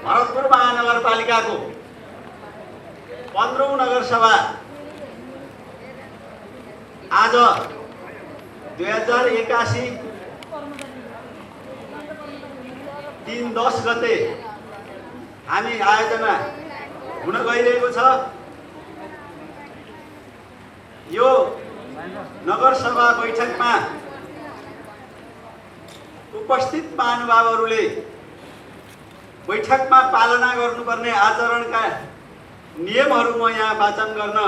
भरतपुर महानगरपालिकाको 15औं नगरसभा आज 2081 3/10 गते हामी आयोजना हुन गइरहेको छ। यो नगरसभा बैठकमा उपस्थित महानुभावहरूले बैठकमा पालना गर्नुपर्ने आचरणका नियमहरू म यहाँ वाचन गर्न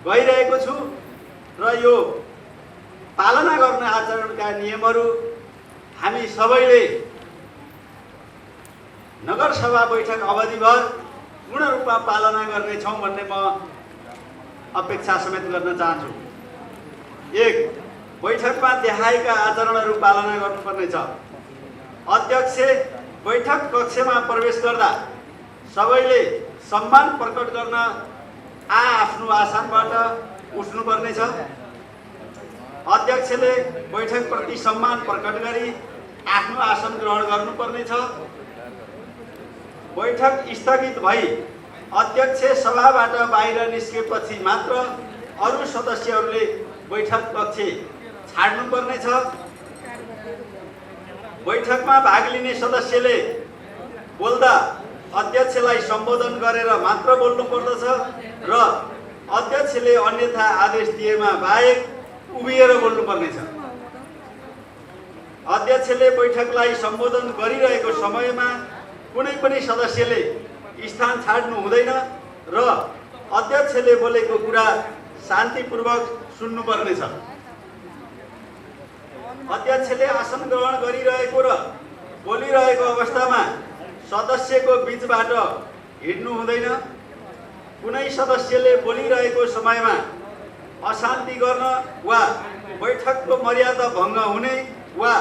गइरहेको छु र यो पालना गर्ने आचरणका नियमहरू हामी सबैले नगरसभा बैठक अवधिभर पूर्ण रूपमा पालना गर्नेछौँ भन्ने म अपेक्षा समेत गर्न चाहन्छु। 1. बैठकमा देखाएका आचरणहरू पालना गर्नुपर्नेछ। अध्यक्ष बैठक कक्षमा प्रवेश गर्दा सबैले सम्मान प्रकट गर्न आफ्नो आसनबाट उठ्नुपर्नेछ। अध्यक्षले बैठकप्रति सम्मान प्रकट गरी आफ्नो आसन ग्रहण गर्नुपर्नेछ। बैठक स्थगित भई अध्यक्ष सभाबाट बाहिर निस्केपछि मात्र अरू सदस्यहरूले बैठक कक्ष छाड्नुपर्नेछ। बैठकमा भाग लिने सदस्यले बोल्दा अध्यक्षलाई सम्बोधन गरेर मात्र बोल्नु पर्दछ र अध्यक्षले अन्यथा आदेश दिएमा बाहेक उभिएर बोल्नु पर्नेछ। अध्यक्षले बैठकलाई सम्बोधन गरिरहेको समयमा कुनै पनि सदस्यले स्थान छाड्नु हुँदैन र अध्यक्षले बोलेको कुरा शान्तिपूर्वक सुन्नुपर्नेछ। अध्यक्षले आसन ग्रहण गरिरहेको र बोलिरहेको अवस्थामा सदस्यको बीचबाट हिँड्नु हुँदैन। कुनै सदस्यले बोलिरहेको समयमा अशान्ति गर्न वा बैठकको मर्यादा भङ्ग हुने वा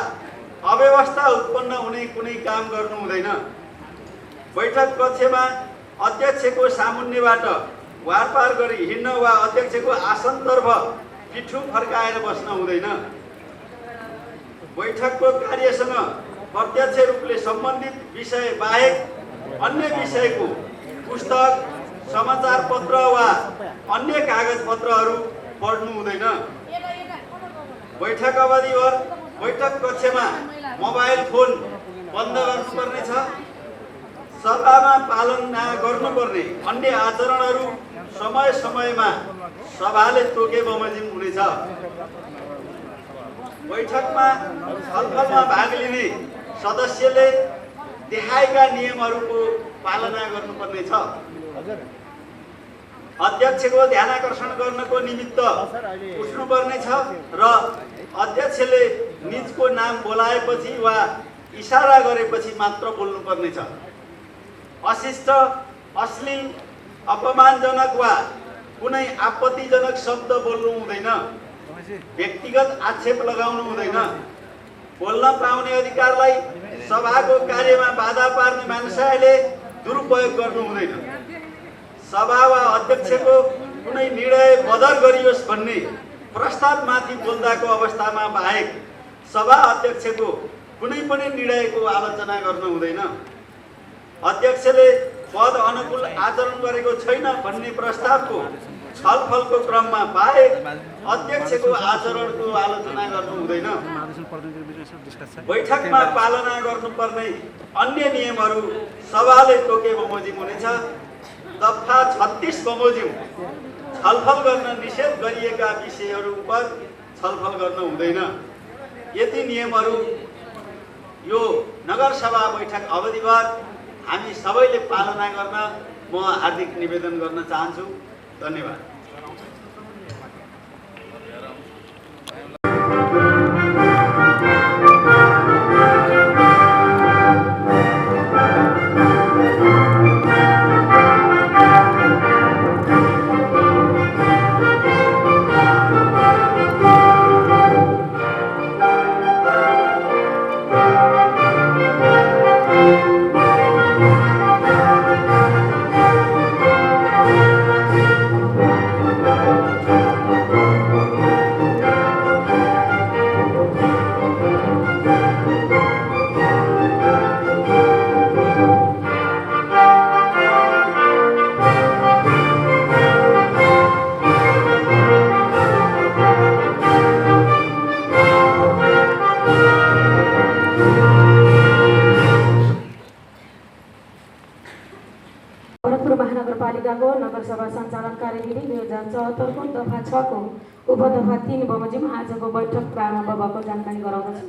अव्यवस्था उत्पन्न हुने कुनै काम गर्नु हुँदैन। बैठक कक्षमा अध्यक्षको सामुन्नेबाट वारपार गरी हिँड्न वा अध्यक्षको आसनतर्फ पिठ्यु फर्काएर बस्न हुँदैन। बैठकको कार्यसँग प्रत्यक्ष रूपले सम्बन्धित विषय बाहेक अन्य विषयको पुस्तक, समाचार पत्र वा अन्य कागज पत्रहरू पढ्नु हुँदैन। बैठक अवधिभर बैठक कक्षमा मोबाइल फोन बन्द गर्नुपर्नेछ। सभामा पालना गर्नुपर्ने अन्य आचरणहरू समय समयमा सभाले तोके बमोजिम हुनेछ। बैठकमा छलफलमा भाग लिने सदस्यले देखाएका नियमहरूको पालना गर्नुपर्नेछ। अध्यक्षको ध्यानाकर्षण गर्नको निमित्त उठ्नुपर्नेछ र अध्यक्षले निजको नाम बोलाएपछि वा इशारा गरेपछि मात्र बोल्नुपर्नेछ। अशिष्ट, अश्लील, अपमानजनक वा कुनै आपत्तिजनक शब्द बोल्नु हुँदैन। व्यक्तिगत आक्षेप लगाउनु हुँदैन। बोल्न पाउने अधिकारलाई सभाको कार्यमा बाधा पार्ने मान्छेले दुरुपयोग गर्नु हुँदैन। सभा वा अध्यक्षको कुनै निर्णय बदर गरियोस् भन्ने प्रस्तावमाथि बोल्दाको अवस्थामा बाहेक सभा अध्यक्षको कुनै पनि निर्णयको आलोचना गर्नु हुँदैन। अध्यक्षले पद अनुकूल आचरण गरेको छैन भन्ने प्रस्तावको छलफलको क्रममा बाहेक अध्यक्षको आचरणको आलोचना गर्नु हुँदैन। बैठकमा पालना गर्नुपर्ने अन्य नियमहरू सभाले तोके बमोजिम हुनेछ। दफा 36 बमोजिम छलफल गर्न निषेध गरिएका विषयहरू उप छलफल गर्न हुँदैन। यति नियमहरू यो नगरसभा बैठक अवधिभर हामी सबैले पालना गर्न म हार्दिक निवेदन गर्न चाहन्छु। धन्यवाद। नगरसभा सञ्चालन कार्यविधि 2074 को दफा 6 को उपदफा 3 बमोजिम आजको बैठक प्रारम्भ भएको जानकारी गराउँदछु।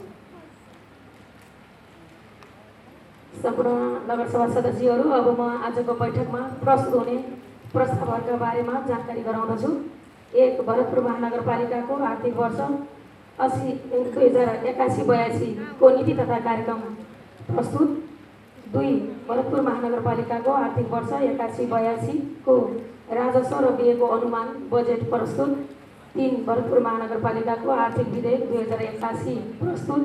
सम्पूर्ण नगरसभा सदस्यहरू, अब म आजको बैठकमा प्रस्तुत हुने प्रस्तावहरूका बारेमा जानकारी गराउँदछु। 1. भरतपुर महानगरपालिकाको आर्थिक वर्ष 2081-82 को नीति तथा कार्यक्रम प्रस्तुत। 2. भरतपुर महानगरपालिकाको आर्थिक वर्ष 81-82 को राजस्व र व्ययको अनुमान बजेट प्रस्तुत। 3. भरतपुर महानगरपालिकाको आर्थिक विधेयक 2081 प्रस्तुत।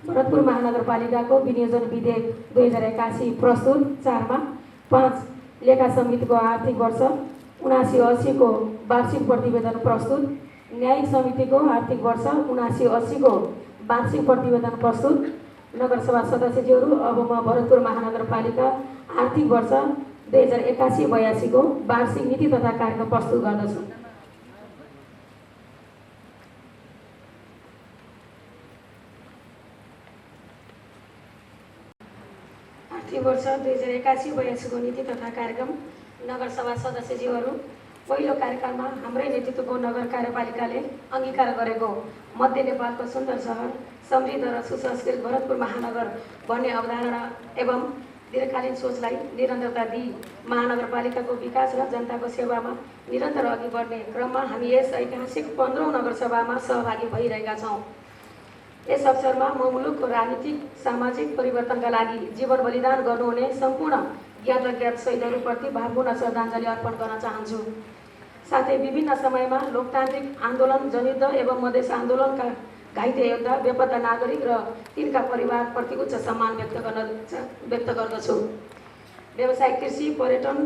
भरतपुर महानगरपालिकाको विनियोजन विधेयक 2081 प्रस्तुत। 4. 5. लेखा समितिको आर्थिक वर्ष 79-80 को वार्षिक प्रतिवेदन प्रस्तुत। न्यायिक समितिको आर्थिक वर्ष 79-80 को वार्षिक प्रतिवेदन प्रस्तुत। नगरसभा सदस्यज्यूहरू, अब म भरतपुर महानगरपालिका आर्थिक वर्ष 2081-82 को वार्षिक नीति तथा कार्यक्रम प्रस्तुत गर्दछु। आर्थिक वर्ष 2081-82 को नीति तथा कार्यक्रम। नगरसभा सदस्यज्यूहरू, पहिलो कार्यकालमा हाम्रै नेतृत्वको नगर कार्यपालिकाले अङ्गीकार गरेको मध्य नेपालको सुन्दर सहर, समृद्ध र सुसंस्कृत भरतपुर महानगर भन्ने अवधारणा एवं दीर्घकालीन सोचलाई निरन्तरता दिई महानगरपालिकाको विकास र जनताको सेवामा निरन्तर अघि बढ्ने क्रममा हामी यस ऐतिहासिक 15औं नगरसभामा सहभागी भइरहेका छौँ। यस अवसरमा म मुलुकको राजनीतिक सामाजिक परिवर्तनका लागि जीवन बलिदान गर्नुहुने सम्पूर्ण ज्ञात अज्ञात शहीदहरूप्रति भावपूर्ण श्रद्धाञ्जली अर्पण गर्न चाहन्छु। साथै विभिन्न समयमा लोकतान्त्रिक आन्दोलन, जनयुद्ध एवं मधेस आन्दोलनका घाइते योद्धा, बेपत्ता नागरिक र तिनका परिवारप्रति उच्च सम्मान व्यक्त गर्दछु। व्यवसायिक, कृषि, पर्यटन,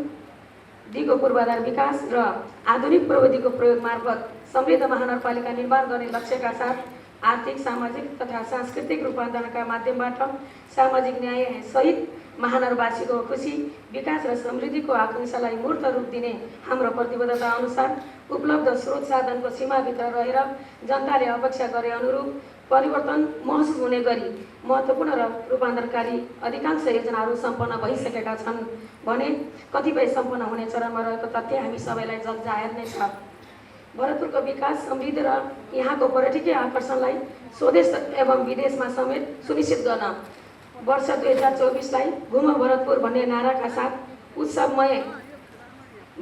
दिगो पूर्वाधार विकास र आधुनिक प्रविधिको प्रयोग मार्फत समृद्ध महानगरपालिका निर्माण गर्ने लक्ष्यका साथ आर्थिक, सामाजिक तथा सांस्कृतिक रूपान्तरणका माध्यमबाट सामाजिक न्याय सहित महानगरवासीको खुशी, विकास र समृद्धिको आकांक्षालाई मूर्त रूप दिने हाम्रो प्रतिबद्धता अनुसार उपलब्ध स्रोत साधनको सीमाभित्र रहेर जनताले अपेक्षा गरे अनुरूप परिवर्तन महसुस हुने गरी महत्त्वपूर्ण र रूपान्तरकारी अधिकांश योजनाहरू सम्पन्न भइसकेका छन् भने कतिपय सम्पन्न हुने चरणमा रहेको तथ्य हामी सबैलाई जगजाहेर नै छ। भरतपुरको विकास, समृद्धि र यहाँको पर्यटकीय आकर्षणलाई स्वदेश एवं विदेशमा समेत सुनिश्चित गर्न वर्ष 2024लाई घुम भरतपुर भन्ने नाराका साथ उत्सवमय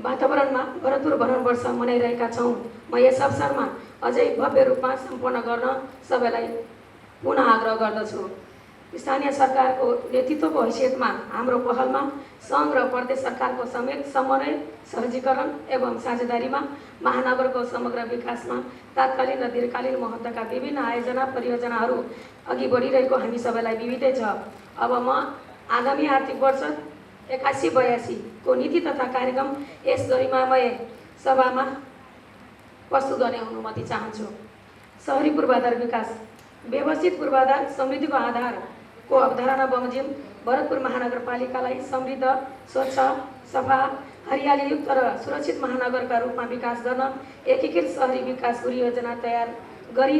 वातावरणमा भरतपुर भ्रमण वर्ष मनाइरहेका छौँ। म यस अवसरमा अझै भव्य रूपमा सम्पन्न गर्न सबैलाई पुनः आग्रह गर्दछु। स्थानीय सरकारको नेतृत्वको हैसियतमा हाम्रो पहलमा सङ्घ र प्रदेश सरकारको समेत समन्वय, सहजीकरण एवं साझेदारीमा महानगरको समग्र विकासमा तात्कालीन र दीर्घकालीन महत्त्वका विभिन्न आयोजना परियोजनाहरू अघि बढिरहेको हामी सबैलाई विदितै छ। अब म आगामी आर्थिक वर्ष 81-82 को नीति तथा कार्यक्रम यस गरिमामय सभामा प्रस्तुत गर्ने अनुमति चाहन्छु। शहरी पूर्वाधार विकास। व्यवस्थित पूर्वाधार समृद्धिको आधारको अवधारणा बमोजिम भरतपुर महानगरपालिकालाई समृद्ध, स्वच्छ, सफा, हरियालीयुक्त र सुरक्षित महानगरका रूपमा विकास गर्न एकीकृत शहरी विकास परियोजना तयार गरी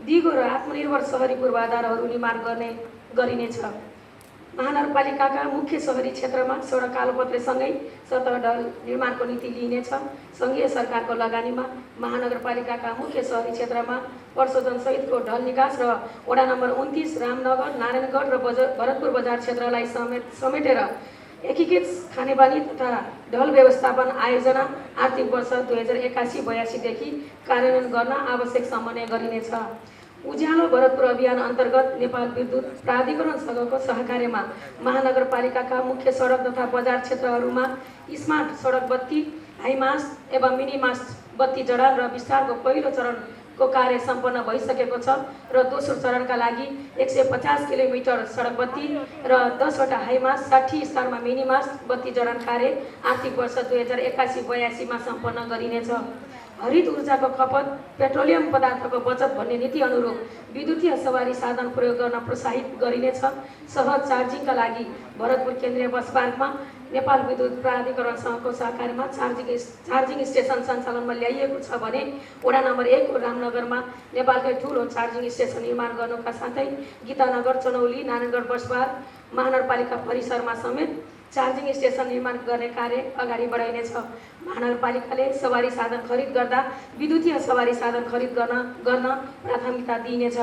दिगो र आत्मनिर्भर शहरी पूर्वाधारहरू निर्माण गरिनेछ। महानगरपालिकाका मुख्य शहरी क्षेत्रमा सडक कालोपत्रेसँगै सतह ढल निर्माणको नीति लिइनेछ। सङ्घीय सरकारको लगानीमा महानगरपालिकाका मुख्य शहरी क्षेत्रमा प्रशोधन सहितको ढल निकास र वडा नम्बर 29 रामनगर, नारायणगढ र भरतपुर बजार क्षेत्रलाई समेटेर एकीकृत खानेपानी तथा ढल व्यवस्थापन आयोजना आर्थिक वर्ष 2081-82 देखि कार्यान्वयन गर्न आवश्यक समन्वय गरिनेछ। उज्यालो भरतपुर अभियान अन्तर्गत नेपाल विद्युत प्राधिकरणसँगको सहकार्यमा महानगरपालिकाका मुख्य सडक तथा बजार क्षेत्रहरूमा स्मार्ट सडक बत्ती, हाइमास्ट एवं मिनी मास्ट बत्ती जडान र विस्तारको पहिलो चरणको कार्य सम्पन्न भइसकेको छ र दोस्रो चरणका लागि 150 किलोमिटर सडक बत्ती र 10 वटा हाइमास्ट, 60 स्तरमा मिनी मास्ट बत्ती जडान कार्य आर्थिक वर्ष 2081-82 मा सम्पन्न गरिनेछ। हरित ऊर्जाको खपत, पेट्रोलियम पदार्थको बचत भन्ने नीति अनुरूप विद्युतीय सवारी साधन प्रयोग गर्न प्रोत्साहित गरिनेछ। सहज चार्जिङका लागि भरतपुर केन्द्रीय बस पार्कमा नेपाल विद्युत प्राधिकरणसँगको सहकार्यमा चार्जिङ स्टेसन सञ्चालनमा ल्याइएको छ भने वडा नम्बर 1 को रामनगरमा नेपालकै ठुलो चार्जिङ स्टेसन निर्माण गर्नुका साथै गीतानगर, चनौली, नारायणगढ बस पार्क महानगरपालिका परिसरमा समेत चार्जिङ स्टेसन निर्माण गर्ने कार्य अगाडि बढाइनेछ। महानगरपालिकाले सवारी साधन खरिद गर्दा विद्युतीय सवारी साधन खरिद गर्न प्राथमिकता दिइनेछ।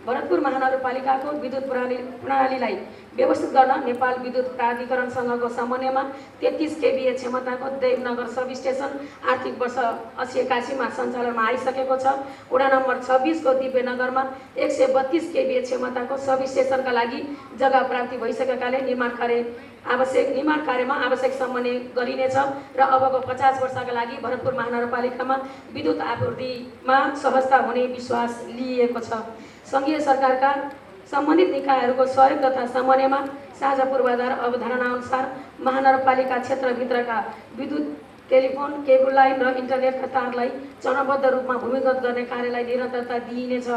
भरतपुर महानगरपालिकाको विद्युत प्रणालीलाई व्यवस्थित गर्न नेपाल विद्युत प्राधिकरणसँगको समन्वयमा 33 केभीए क्षमताको देवनगर सब स्टेसन आर्थिक वर्ष 80-81 सञ्चालनमा आइसकेको छ। वडा नम्बर 26 को दिव्यनगरमा 132 केभीए क्षमताको सब स्टेसनका लागि जग्गा प्राप्ति भइसकेकाले निर्माण कार्यमा आवश्यक समन्वय गरिनेछ र अबको 50 वर्षका लागि भरतपुर महानगरपालिकामा विद्युत आपूर्तिमा सहजता हुने विश्वास लिएको छ। सङ्घीय सरकारका सम्बन्धित निकायहरूको सहयोग तथा समन्वयमा साझा पूर्वाधार अवधारणाअनुसार महानगरपालिका क्षेत्रभित्रका विद्युत टेलिफोन केबल लाइन र इन्टरनेटका तारलाई चरणबद्ध रूपमा भूमिगत गर्ने कार्यलाई निरन्तरता दिइनेछ।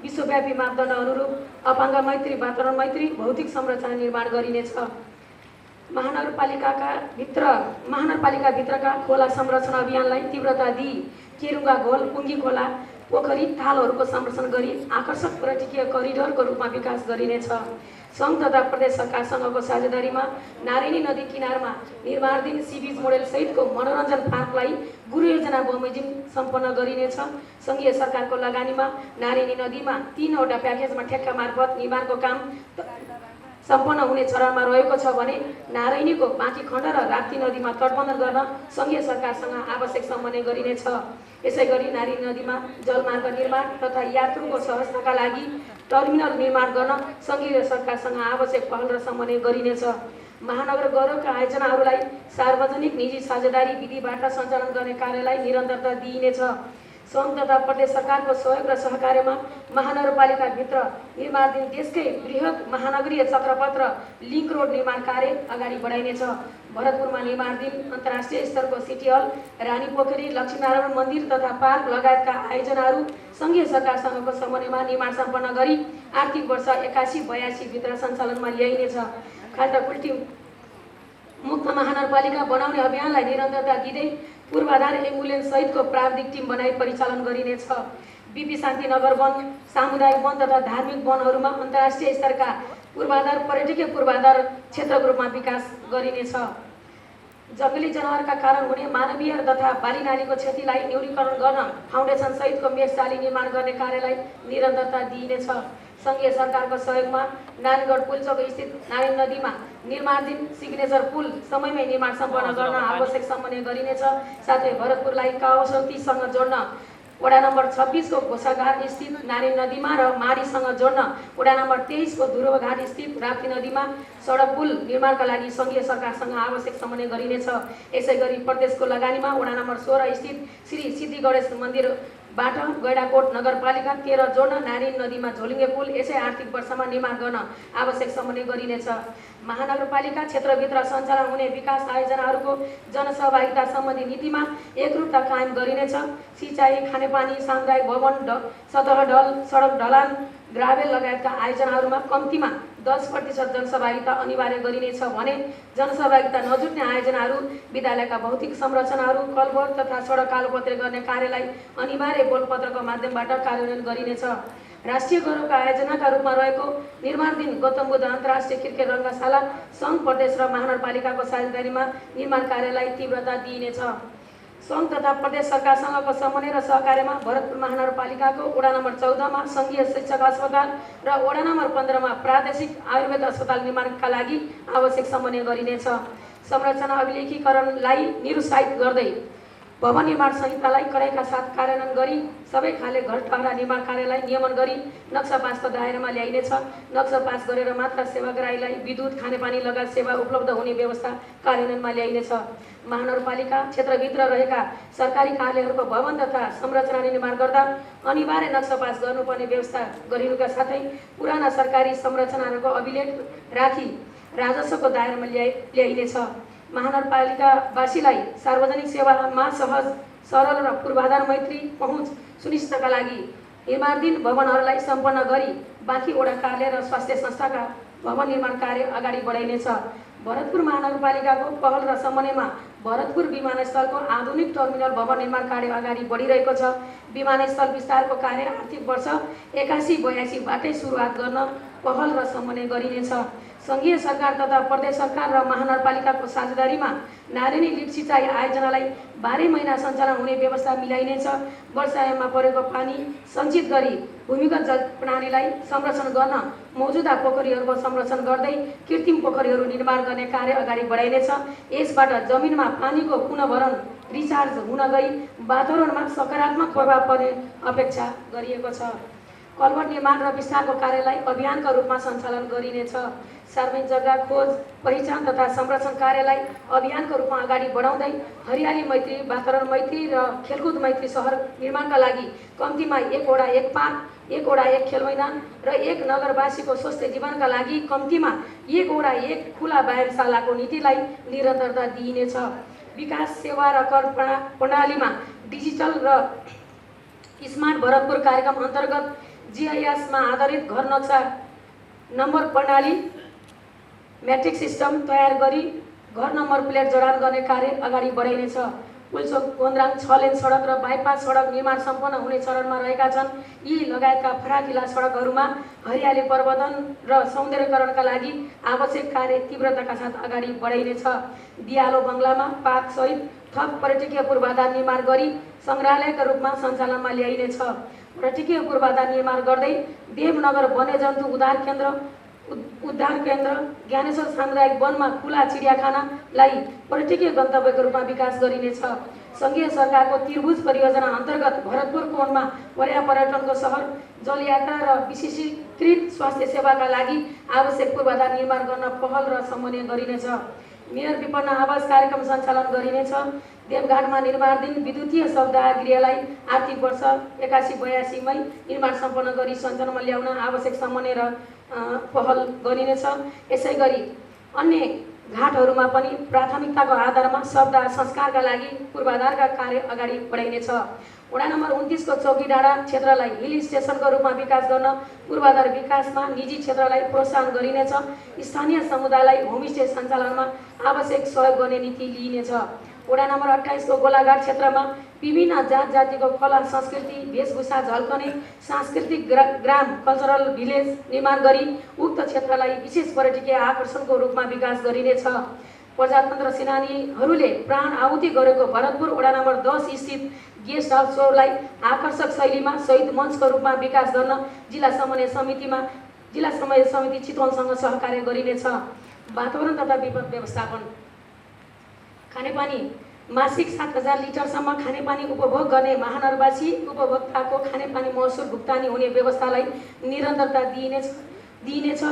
विश्वव्यापी मापदण्ड अनुरूप अपाङ्ग मैत्री वातावरण मैत्री भौतिक संरचना निर्माण गरिनेछ। महानगरपालिकाभित्रका खोला संरक्षण अभियानलाई तीव्रता दिई केरुङ्गा घोल, पुङ्गी खोला, पोखरी, तालहरूको संरक्षण गरी आकर्षक पर्यटकीय करिडोरको रूपमा विकास गरिनेछ। सङ्घ तथा प्रदेश सरकारसँगको साझेदारीमा नारायणी नदी किनारमा निर्माणाधीन सी बीच मोडेल सहितको मनोरञ्जन पार्कलाई गुरु योजना बमोजिम सम्पन्न गरिनेछ। सङ्घीय सरकारको लगानीमा नारायणी नदीमा 3वटा प्याकेजमा ठेक्का मार्फत निर्माणको काम सम्पन्न हुने चरणमा रहेको छ भने नारायणीको बाँकी खण्ड र राप्ती नदीमा तटबन्ध गर्न सङ्घीय सरकारसँग आवश्यक समन्वय गरिनेछ। यसैगरी नारायणी नदीमा जलमार्ग निर्माण तथा यात्रुको सहजताका लागि टर्मिनल निर्माण गर्न सङ्घीय सरकारसँग आवश्यक पहल र समन्वय गरिनेछ। महानगर गौरवका आयोजनाहरूलाई सार्वजनिक निजी साझेदारी विधिबाट सञ्चालन गर्ने कार्यलाई निरन्तरता दिइनेछ। सङ्घ तथा प्रदेश सरकारको सहयोग र सहकार्यमा महानगरपालिकाभित्र निर्माणाधीन देशकै बृहत महानगरीय चक्रपथ र लिङ्क रोड निर्माण कार्य अगाडि बढाइनेछ। भरतपुरमा निर्माणाधीन अन्तर्राष्ट्रिय स्तरको सिटी हल, रानी पोखरी, लक्ष्मीनारायण मन्दिर तथा पार्क लगायतका आयोजनाहरू सङ्घीय सरकारसँगको समन्वयमा निर्माण सम्पन्न गरी आर्थिक वर्ष 81-82 भित्र सञ्चालनमा ल्याइनेछ। खाल्टाखुल्टी मुक्त महानगरपालिका बनाउने अभियानलाई निरन्तरता दिँदै पूर्वाधार एम्बुलेन्स सहितको प्राविधिक टिम बनाई परिचालन गरिनेछ। बिपी शान्तिनगर वन, सामुदायिक वन तथा धार्मिक वनहरूमा अन्तर्राष्ट्रिय स्तरका पर्यटकीय पूर्वाधार क्षेत्रको रूपमा विकास गरिनेछ। जङ्गली जनावरका कारण हुने मानवीय तथा बालीनालीको क्षतिलाई न्यूनीकरण गर्न फाउन्डेसन सहितको मेषचाली निर्माण गर्ने कार्यलाई निरन्तरता दिइनेछ। सङ्घीय सरकारको सहयोगमा नारायणगढ पुलचोक स्थित नारायण नदीमा निर्माणाधीन सिग्नेचर पुल समयमै निर्माण सम्पन्न गर्न आवश्यक समन्वय गरिनेछ। साथै भरतपुरलाई कावसन्तीसँग जोड्न वडा नम्बर 26 को घोषाघाट स्थित नारायण नदीमा र माडीसँग जोड्न वडा नम्बर 23 को ध्रुवघाट स्थित राप्ती नदीमा सडक पुल निर्माणका लागि सङ्घीय सरकारसँग आवश्यक समन्वय गरिनेछ। यसैगरी प्रदेशको लगानीमा वडा नम्बर 16 स्थित श्री सिद्धि गणेश मन्दिरबाट गैडाकोट नगरपालिका 13 जोड्न नारायण नदीमा झोलिङ्गे पुल यसै आर्थिक वर्षमा निर्माण गर्न आवश्यक समन्वय गरिनेछ। महानगरपालिका क्षेत्रभित्र सञ्चालन हुने विकास आयोजनाहरूको जनसहभागिता सम्बन्धी नीतिमा एकरूपता कायम गरिनेछ। सिँचाइ, खानेपानी, सामुदायिक भवन, सतह ढल, सडक ढलान, ग्राभेल लगायतका आयोजनाहरूमा कम्तीमा 10% जनसहभागिता अनिवार्य गरिनेछ भने जनसहभागिता नजुट्ने आयोजनाहरू, विद्यालयका भौतिक संरचनाहरू, कलभर तथा सडक कालोपत्रे गर्ने कार्यलाई अनिवार्य बोलपत्रको माध्यमबाट कार्यान्वयन गरिनेछ। राष्ट्रिय गौरवका आयोजनाका रूपमा रहेको निर्माणाधीन गौतम बुद्ध अन्तर्राष्ट्रिय क्रिकेट रङ्गशाला सङ्घ, प्रदेश र महानगरपालिकाको साझेदारीमा निर्माण कार्यलाई तीव्रता दिइनेछ। सङ्घ तथा प्रदेश सरकारसँगको समन्वय र सहकार्यमा भरतपुर महानगरपालिकाको वडा नम्बर 14 मा सङ्घीय शिक्षक अस्पताल र वडा नम्बर 15 मा प्रादेशिक आयुर्वेद अस्पताल निर्माणका लागि आवश्यक समन्वय गरिनेछ। संरचना अभिलेखीकरणलाई निरुत्साहित गर्दै भवन निर्माण संहितालाई कडाइका साथ कार्यान्वयन गरी सबै खाले घर टहरा निर्माण कार्यलाई नियमन गरी नक्सा पासको दायरामा ल्याइनेछ। नक्सा पास गरेर मात्र सेवाग्राहीलाई विद्युत, खानेपानी लगायत सेवा उपलब्ध हुने व्यवस्था कार्यान्वयनमा ल्याइनेछ। महानगरपालिका क्षेत्रभित्र रहेका सरकारी कार्यालयहरूको भवन तथा संरचना निर्माण गर्दा अनिवार्य नक्सा पास गर्नुपर्ने व्यवस्था गरिनुका साथै पुराना सरकारी संरचनाहरूको अभिलेख राखी राजस्वको दायरामा ल्याइनेछ। महानगरपालिकावासीलाई सार्वजनिक सेवामा सहज, सरल र पूर्वाधार मैत्री पहुँच सुनिश्चितका लागि निर्माणाधीन भवनहरूलाई सम्पन्न गरी बाँकी वडा कार्यालय र स्वास्थ्य संस्थाका भवन निर्माण कार्य अगाडि बढाइनेछ। भरतपुर महानगरपालिकाको पहल र समन्वयमा भरतपुर विमानस्थलको आधुनिक टर्मिनल भवन निर्माण कार्य अगाडि बढिरहेको छ। विमानस्थल विस्तारको कार्य आर्थिक वर्ष 81-82 बाटै सुरुवात गर्न पहल र समन्वय गरिनेछ। सङ्घीय सरकार तथा प्रदेश सरकार र महानगरपालिकाको साझेदारीमा नारायणी लिफ्ट सिँचाइ आयोजनालाई 12 महिना सञ्चालन हुने व्यवस्था मिलाइनेछ। वर्षायाममा परेको पानी सञ्चित गरी भूमिगत जल प्रणालीलाई संरक्षण गर्न मौजुदा पोखरीहरूको संरक्षण गर्दै कृत्रिम पोखरीहरू निर्माण गर्ने कार्य अगाडि बढाइनेछ। यसबाट जमिनमा पानीको पुनर्भरण रिचार्ज हुन गई वातावरणमा सकारात्मक प्रभाव पर्ने अपेक्षा गरिएको छ। कलभट निर्माण र विस्तारको कार्यलाई अभियानका रूपमा सञ्चालन गरिनेछ। सार्वजनिक जग्गा खोज पहिचान तथा संरक्षण कार्यलाई अभियानको रूपमा अगाडि बढाउँदै हरियाली मैत्री, वातावरण मैत्री र खेलकुद मैत्री सहर निर्माणका लागि कम्तीमा 1 वडा 1 पार्क, 1 वडा 1 खेल मैदान र 1 नगरवासीको स्वस्थ जीवनका लागि कम्तीमा 1 वडा 1 खुला व्यायामशालाको नीतिलाई निरन्तरता दिइनेछ। विकास सेवा र कर प्रणालीमा डिजिटल र स्मार्ट भरतपुर कार्यक्रम अन्तर्गत GIS-मा आधारित घर नक्सा नम्बर प्रणाली म्याट्रिक सिस्टम तयार गरी घर नम्बर प्लेट जडान गर्ने कार्य अगाडि बढाइनेछ। पुल्चोक कोन्द्राङ 6 लेन सडक र बाइपास सडक निर्माण सम्पन्न हुने चरणमा रहेका छन्। यी लगायतका फराकिला सडकहरूमा हरियाली प्रवर्धन र सौन्दर्यकरणका लागि आवश्यक कार्य तीव्रताका साथ अगाडि बढाइनेछ। दियालो बङ्गलामा पार्कसहित थप पर्यटकीय पूर्वाधार निर्माण गरी सङ्ग्रहालयका रूपमा सञ्चालनमा ल्याइनेछ। पर्यटकीय पूर्वाधार निर्माण गर्दै देवनगर वन्यजन्तु उद्धार केन्द्र, ज्ञानेश्वर सामुदायिक वनमा खुला चिडियाखानालाई पर्यटकीय गन्तव्यको रूपमा विकास गरिनेछ। सङ्घीय सरकारको त्रिभुज परियोजना अन्तर्गत भरतपुर कोणमा पर्यटनको सहर, जलयात्रा र विशेषीकृत स्वास्थ्य सेवाका लागि आवश्यक पूर्वाधार निर्माण गर्न पहल र समन्वय गरिनेछ। मेयर विपन्न आवास कार्यक्रम सञ्चालन गरिनेछ। देवघाटमा निर्माणाधीन विद्युतीय शवदाह गृहलाई आर्थिक वर्ष 81-82 मै निर्माण सम्पन्न गरी सञ्चालनमा ल्याउन आवश्यक समन्वय र पहल गरिनेछ। यसै गरी अन्य घाटहरूमा पनि प्राथमिकताको आधारमा शवदाह संस्कारका लागि पूर्वाधारका कार्य अगाडि बढाइनेछ। वडा नम्बर 29 को चौकी डाँडा क्षेत्रलाई हिल स्टेसनको रूपमा विकास गर्न पूर्वाधार विकासमा निजी क्षेत्रलाई प्रोत्साहन गरिनेछ। स्थानीय समुदायलाई होमस्टे सञ्चालनमा आवश्यक सहयोग गर्ने नीति लिइनेछ। वडा नम्बर 28 को गोलाघाट क्षेत्रमा विभिन्न जात जातिको कला संस्कृति वेशभूषा झल्कने सांस्कृतिक ग्राम कल्चरल भिलेज निर्माण गरी उक्त क्षेत्रलाई विशेष पर्यटकीय आकर्षणको रूपमा विकास गरिनेछ। प्रजातन्त्र सेनानीहरूले प्राण आहुति गरेको भरतपुर वडा नम्बर 10 स्थित गेस्ट हाउसलाई आकर्षक शैलीमा शहीद मञ्चको रूपमा विकास गर्न जिल्ला समन्वय समिति चितवनसँग सहकार्य गरिनेछ। वातावरण तथा विपद व्यवस्थापन खानेपानी मासिक 7,000 लिटरसम्म खानेपानी उपभोग गर्ने महानगरवासी उपभोक्ताको खानेपानी महसुल भुक्तानी हुने व्यवस्थालाई निरन्तरता दिइनेछ।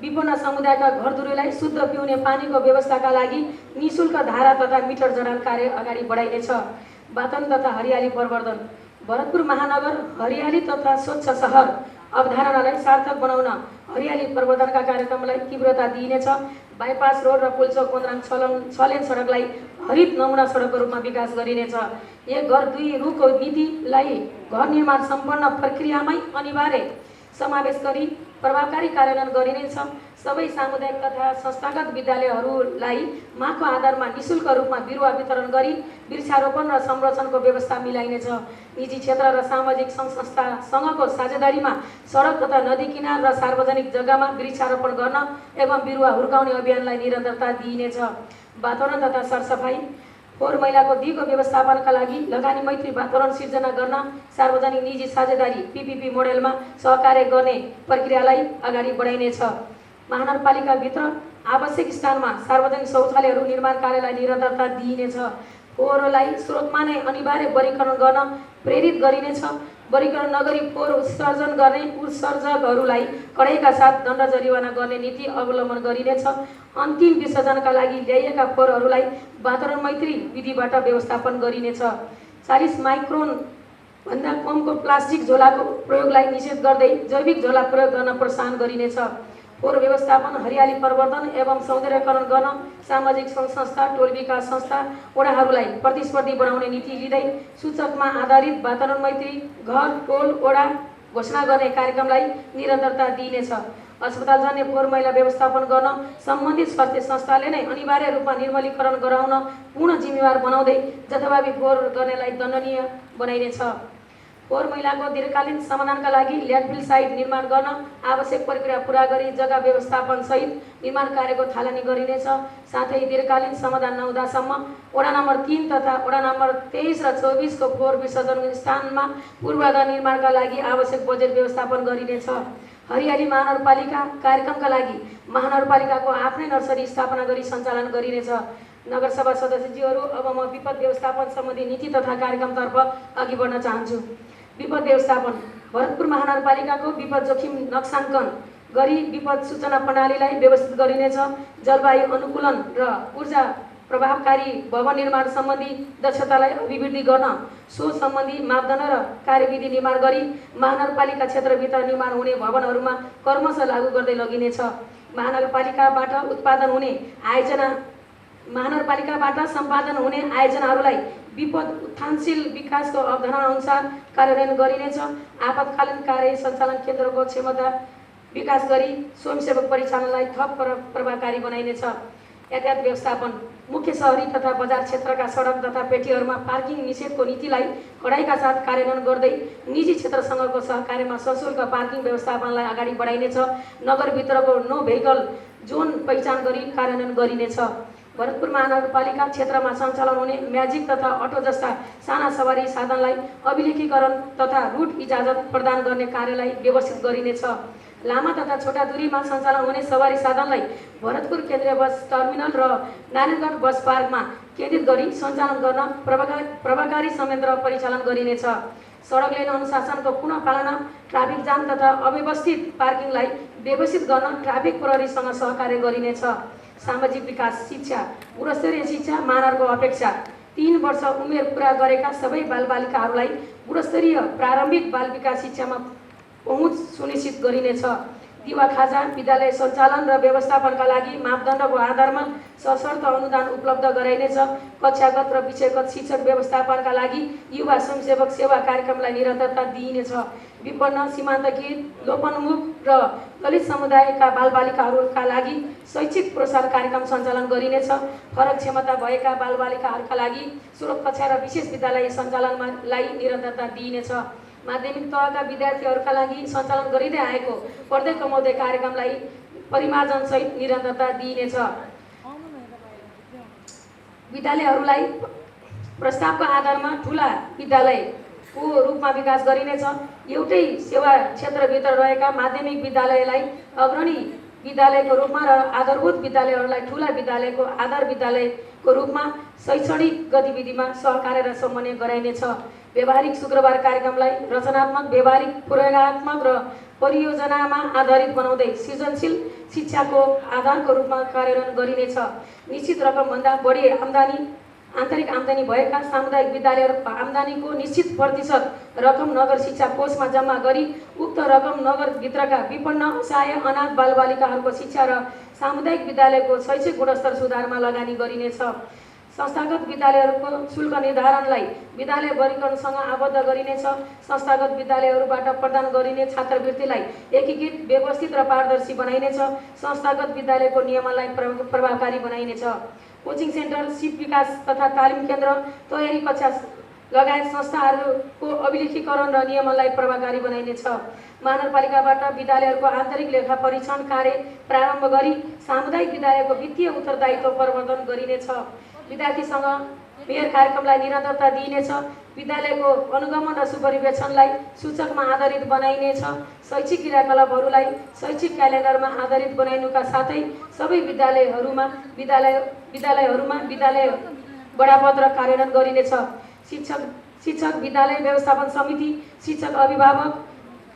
विपन्न समुदायका घरधुरीलाई शुद्ध पिउने पानीको व्यवस्थाका लागि निःशुल्क धारा तथा मिटर जडान कार्य अगाडि बढाइनेछ। वातावरण तथा हरियाली प्रवर्धन भरतपुर महानगर हरियाली तथा स्वच्छ सहर अवधारणालाई सार्थक बनाउन हरियाली प्रवर्धनका कार्यक्रमलाई तीव्रता दिइनेछ। बाइपास रोड र पुल्चोक कोन्द्राङ 6 लेन सडकलाई हरित नमुना सडकको रूपमा विकास गरिनेछ। 1 घर 2 रुखको नीतिलाई घर निर्माण सम्पन्न प्रक्रियामै अनिवार्य समावेश गरी प्रभावकारी कार्यान्वयन गरिनेछ। सबै सामुदायिक तथा संस्थागत विद्यालयहरूलाई मागको आधारमा निःशुल्क रूपमा बिरुवा वितरण गरी वृक्षारोपण र संरक्षणको व्यवस्था मिलाइनेछ। निजी क्षेत्र र सामाजिक संस्थासँगको साझेदारीमा सडक तथा नदी किनार र सार्वजनिक जग्गामा वृक्षारोपण गर्न एवं बिरुवा हुर्काउने अभियानलाई निरन्तरता दिइनेछ। वातावरण तथा सरसफाइ फोहोर मैलाको दिगो व्यवस्थापनका लागि लगानी मैत्री वातावरण सिर्जना गर्न सार्वजनिक निजी साझेदारी PPP मोडेलमा सहकार्य गर्ने प्रक्रियालाई अगाडि बढाइनेछ। महानगरपालिकाभित्र आवश्यक स्थानमा सार्वजनिक शौचालयहरू निर्माण कार्यलाई निरन्तरता दिइनेछ। फोहोरलाई स्रोतमा नै अनिवार्य वर्गीकरण गर्न प्रेरित गरिनेछ। वर्गीकरण नगरी फोहोर उत्सर्जन गर्ने उत्सर्जकहरूलाई कडाइका साथ दण्ड जरिवाना गर्ने नीति अवलम्बन गरिनेछ। अन्तिम विसर्जनका लागि ल्याइएका फोहोरहरूलाई वातावरण मैत्री विधिबाट व्यवस्थापन गरिनेछ। 40 माइक्रोन भन्दा कमको प्लास्टिक झोलाको प्रयोगलाई निषेध गर्दै जैविक झोला प्रयोग गर्न प्रोत्साहन गरिनेछ। फोहोर व्यवस्थापन हरियाली प्रवर्धन एवं सौन्दर्यकरण गर्न सामाजिक संस्था टोल विकास संस्था वडाहरूलाई प्रतिस्पर्धी बनाउने नीति लिँदै सूचकमा आधारित वातावरण मैत्री घर टोल वडा घोषणा गर्ने कार्यक्रमलाई निरन्तरता दिइनेछ। अस्पतालजन्य फोहोर मैला व्यवस्थापन गर्न सम्बन्धित स्वास्थ्य संस्थाले नै अनिवार्य रूपमा निर्मलीकरण गराउन पूर्ण जिम्मेवार बनाउँदै जथाभावी फोहोर गर्नेलाई दण्डनीय बनाइनेछ। फोहोर मैलाको दीर्घकालीन समाधानका लागि ल्यान्डफिल साइट निर्माण गर्न आवश्यक प्रक्रिया पूरा गरी जग्गा व्यवस्थापन सहित निर्माण कार्यको थालनी गरिनेछ। साथै दीर्घकालीन समाधान नहुँदासम्म वडा नम्बर 3 तथा वडा नम्बर 23 र 24 को फोहोर विसर्जन स्थानमा पूर्वाधार निर्माणका लागि आवश्यक बजेट व्यवस्थापन गरिनेछ। हरियाली महानगरपालिका कार्यक्रमका लागि महानगरपालिकाको आफ्नै नर्सरी स्थापना गरी सञ्चालन गरिनेछ। नगरसभा सदस्यज्यूहरू, अब म विपद व्यवस्थापन सम्बन्धी नीति तथा कार्यक्रमतर्फ अघि बढ्न चाहन्छु। विपद व्यवस्थापन भरतपुर महानगरपालिकाको विपद जोखिम नक्साङ्कन गरी विपद सूचना प्रणालीलाई व्यवस्थित गरिनेछ। जलवायु अनुकूलन र ऊर्जा प्रभावकारी भवन निर्माण सम्बन्धी दक्षतालाई अभिवृद्धि गर्न सो सम्बन्धी मापदण्ड र कार्यविधि निर्माण गरी महानगरपालिका क्षेत्रभित्र निर्माण हुने भवनहरूमा क्रमशः लागू गर्दै लगिनेछ। महानगरपालिकाबाट उत्पादन हुने आयोजना महानगरपालिकाबाट सम्पादन हुने आयोजनाहरूलाई विपद उत्थानशील विकासको अवधारणा अनुसार कार्यान्वयन गरिनेछ। आपतकालीन कार्य सञ्चालन केन्द्रको क्षमता विकास गरी स्वयंसेवक परिचालनलाई थप प्रभावकारी बनाइनेछ। यातायात व्यवस्थापन मुख्य शहरी तथा बजार क्षेत्रका सडक तथा पेटीहरूमा पार्किङ निषेधको नीतिलाई कडाइका साथ कार्यान्वयन गर्दै निजी क्षेत्रसँगको सहकार्यमा सशुल्क पार्किङ व्यवस्थापनलाई अगाडि बढाइनेछ। नगरभित्रको नो भेहिकल जोन पहिचान गरी कार्यान्वयन गरिनेछ। भरतपुर महानगरपालिका क्षेत्रमा सञ्चालन हुने म्याजिक तथा अटो जस्ता साना सवारी साधनलाई अभिलेखीकरण तथा रुट इजाजत प्रदान गर्ने कार्यलाई व्यवस्थित गरिनेछ। लामा तथा छोटा दूरीमा सञ्चालन हुने सवारी साधनलाई भरतपुर केन्द्रीय बस टर्मिनल र नारायणगढ बस पार्कमा केन्द्रित गरी सञ्चालन गर्न प्रभावकारी संयन्त्र परिचालन गरिनेछ। सडक लेन अनुशासनको पुनः पालना, ट्राफिक जाम तथा अव्यवस्थित पार्किङलाई व्यवस्थित गर्न ट्राफिक प्रहरीसँग सहकार्य गरिनेछ। सामाजिक विकास शिक्षा गुणस्तरीय शिक्षा मानवको अपेक्षा 3 वर्ष उमेर पुरा गरेका सबै बालबालिकाहरूलाई गुणस्तरीय प्रारम्भिक बाल विकास शिक्षामा पहुँच सुनिश्चित गरिनेछ। दिवा खाजा विद्यालय सञ्चालन र व्यवस्थापनका लागि मापदण्डको आधारमा सशर्त अनुदान उपलब्ध गराइनेछ। कक्षागत र विषयगत शिक्षक व्यवस्थापनका लागि युवा स्वयंसेवक सेवा कार्यक्रमलाई निरन्तरता दिइनेछ। विपन्न सीमान्तकृत लोपन्मुख र दलित समुदायका बालबालिकाहरूका लागि शैक्षिक प्रोत्साहन कार्यक्रम सञ्चालन गरिनेछ। फरक क्षमता भएका बालबालिकाहरूका लागि स्रोत कक्षा र विशेष विद्यालय सञ्चालनलाई निरन्तरता दिइनेछ। माध्यमिक तहका विद्यार्थीहरूका लागि सञ्चालन गरिँदै आएको पढ्दै कमाउँदै कार्यक्रमलाई परिमार्जनसहित निरन्तरता दिइनेछ। विद्यालयहरूलाई प्रस्तावको आधारमा ठुला विद्यालयको रूपमा विकास गरिनेछ। एउटै सेवा क्षेत्रभित्र रहेका माध्यमिक विद्यालयलाई अग्रणी विद्यालयको रूपमा र आधारभूत विद्यालयहरूलाई ठुला विद्यालयको आधार विद्यालयको रूपमा शैक्षणिक गतिविधिमा सहकार्य र समन्वय गराइनेछ। व्यावहारिक शुक्रबार कार्यक्रमलाई रचनात्मक, व्यावहारिक, प्रयोगात्मक र परियोजनामा आधारित बनाउँदै सृजनशील शिक्षाको आधारको रूपमा कार्यान्वयन गरिनेछ। निश्चित रकमभन्दा बढी आन्तरिक आम्दानी भएका सामुदायिक विद्यालयहरूको आम्दानीको निश्चित प्रतिशत रकम नगर शिक्षा कोषमा जम्मा गरी उक्त रकम नगरभित्रका विपन्न, असहाय, अनाथ बालबालिकाहरूको शिक्षा र सामुदायिक विद्यालयको शैक्षिक गुणस्तर सुधारमा लगानी गरिनेछ। संस्थागत विद्यालयहरूको शुल्क निर्धारणलाई विद्यालय वर्गीकरणसँग आबद्ध गरिनेछ। संस्थागत विद्यालयहरूबाट प्रदान गरिने छात्रवृत्तिलाई एकीकृत, व्यवस्थित र पारदर्शी बनाइनेछ। संस्थागत विद्यालयको नियमनलाई प्रभावकारी बनाइनेछ। कोचिङ सेन्टर, सिप विकास तथा तालिम केन्द्र, तयारी कक्षा लगायत संस्थाहरूको अभिलेखीकरण र नियमनलाई प्रभावकारी बनाइनेछ। महानगरपालिकाबाट विद्यालयहरूको आन्तरिक लेखा परीक्षण कार्य प्रारम्भ गरी सामुदायिक विद्यालयको वित्तीय उत्तरदायित्व प्रवर्धन गरिनेछ। विद्यार्थीसँग मेयर कार्यक्रमलाई निरन्तरता दिइनेछ। विद्यालयको अनुगमन र सुपरिवेक्षणलाई सूचकमा आधारित बनाइनेछ। शैक्षिक क्रियाकलापहरूलाई शैक्षिक क्यालेन्डरमा आधारित बनाइनुका साथै सबै विद्यालयहरूमा विद्यालय बडापत्र कार्यान्वयन गरिनेछ। शिक्षक विद्यालय व्यवस्थापन समिति, शिक्षक अभिभावक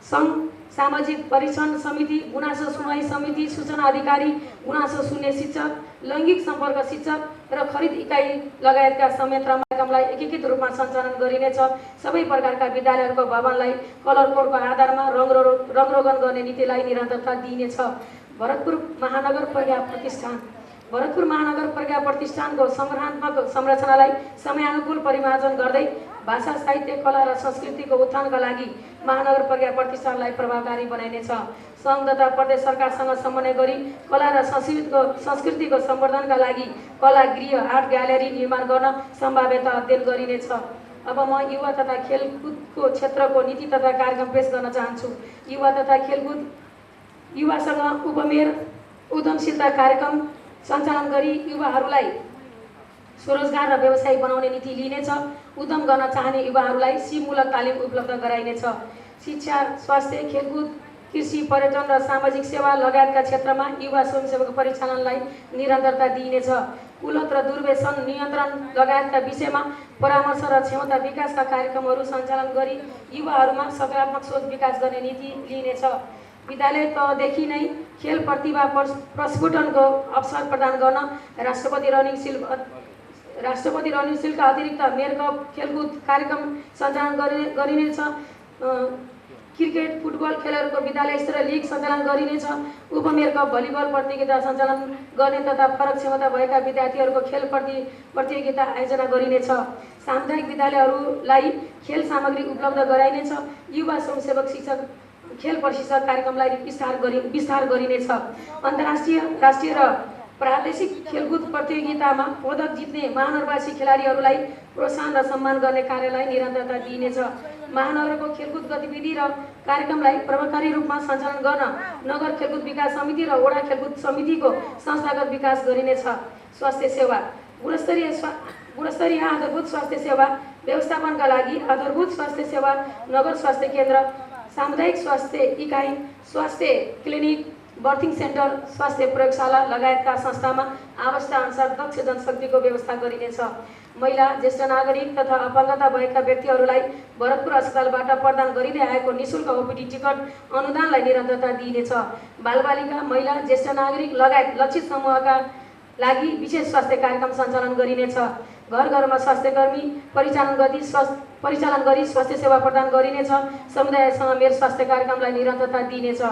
सङ्घ, सामाजिक परीक्षण समिति, गुनासो सुनवाई समिति, सूचना अधिकारी, गुनासो सुन्ने शिक्षक, लैङ्गिक सम्पर्क शिक्षक र खरिद इकाइ लगायतका संयन्त्र कार्यक्रमलाई एकीकृत रूपमा सञ्चालन गरिनेछ। सबै प्रकारका विद्यालयहरूको भवनलाई कलर कोडको आधारमा रङरोगन गर्ने नीतिलाई निरन्तरता दिइनेछ। भरतपुर महानगर प्रज्ञा प्रतिष्ठानको संग्रहात्मक संरचनालाई समयानुकूल परिमार्जन गर्दै भाषा, साहित्य, कला र संस्कृतिको उत्थानका लागि महानगर प्रज्ञा प्रतिष्ठानलाई प्रभावकारी बनाइनेछ। सङ्घ तथा प्रदेश सरकारसँग समन्वय गरी कला र संस्कृतिको सम्वर्धनका लागि कला गृह, आर्ट ग्यालरी निर्माण गर्न सम्भाव्यता अध्ययन गरिनेछ। अब म युवा तथा खेलकुदको क्षेत्रको नीति तथा कार्यक्रम पेश गर्न चाहन्छु। युवा तथा खेलकुद युवासँग उपमेयर उद्यमशीलता कार्यक्रम सञ्चालन गरी युवाहरूलाई स्वरोजगार र व्यवसाय बनाउने नीति लिइनेछ। उद्यम गर्न चाहने युवाहरूलाई सिपमूलक तालिम उपलब्ध गराइनेछ। शिक्षा, स्वास्थ्य, खेलकुद, कृषि, पर्यटन र सामाजिक सेवा लगायतका क्षेत्रमा युवा स्वयंसेवक परिचालनलाई निरन्तरता दिइनेछ। कुलत र दुर्व्यसन नियन्त्रण लगायतका विषयमा परामर्श र क्षमता विकासका कार्यक्रमहरू सञ्चालन गरी युवाहरूमा सकारात्मक सोच विकास गर्ने नीति लिइनेछ। विद्यालय तहदेखि नै खेल प्रतिभा प्रस्फुटनको अवसर प्रदान गर्न राष्ट्रपति रनिङ सिलका अतिरिक्त मेयर कप खेलकुद कार्यक्रम सञ्चालन गरिनेछ। क्रिकेट, फुटबल खेलहरूको विद्यालय स्तरीय लिग सञ्चालन गरिनेछ। उपमेयर कप भलिबल प्रतियोगिता सञ्चालन गर्ने तथा फरक क्षमता भएका विद्यार्थीहरूको खेल प्रतियोगिता आयोजना गरिनेछ। सामुदायिक विद्यालयहरूलाई खेल सामग्री उपलब्ध गराइनेछ। युवा स्वयंसेवक शिक्षक खेल प्रशिक्षण कार्यक्रमलाई विस्तार गरिनेछ। अन्तर्राष्ट्रिय, राष्ट्रिय र प्रादेशिक खेलकुद प्रतियोगितामा पदक जित्ने महानगरवासी खेलाडीहरूलाई प्रोत्साहन र सम्मान गर्ने कार्यलाई निरन्तरता दिइनेछ। महानगरको खेलकुद गतिविधि र कार्यक्रमलाई प्रभावकारी रूपमा सञ्चालन गर्न नगर खेलकुद विकास समिति र वडा खेलकुद समितिको संस्थागत विकास गरिनेछ। स्वास्थ्य सेवा, गुणस्तरीय आधारभूत स्वास्थ्य सेवा व्यवस्थापनका लागि आधारभूत स्वास्थ्य सेवा, नगर स्वास्थ्य केन्द्र, सामुदायिक स्वास्थ्य इकाइ, स्वास्थ्य क्लिनिक, बर्थिङ सेन्टर, स्वास्थ्य प्रयोगशाला लगायतका संस्थामा आवश्यकताअनुसार दक्ष जनशक्तिको व्यवस्था गरिनेछ। महिला, ज्येष्ठ नागरिक तथा अपाङ्गता भएका व्यक्तिहरूलाई भरतपुर अस्पतालबाट प्रदान गरिँदै आएको निःशुल्क ओपिडी टिकट अनुदानलाई निरन्तरता दिइनेछ। बालबालिका, महिला, ज्येष्ठ नागरिक लगायत लक्षित समूहका लागि विशेष स्वास्थ्य कार्यक्रम सञ्चालन गरिनेछ। घर घरमा स्वास्थ्यकर्मी परिचालन गरी स्वास्थ्य सेवा प्रदान गरिनेछ। समुदायसँग मेल स्वास्थ्य कार्यक्रमलाई निरन्तरता दिइनेछ।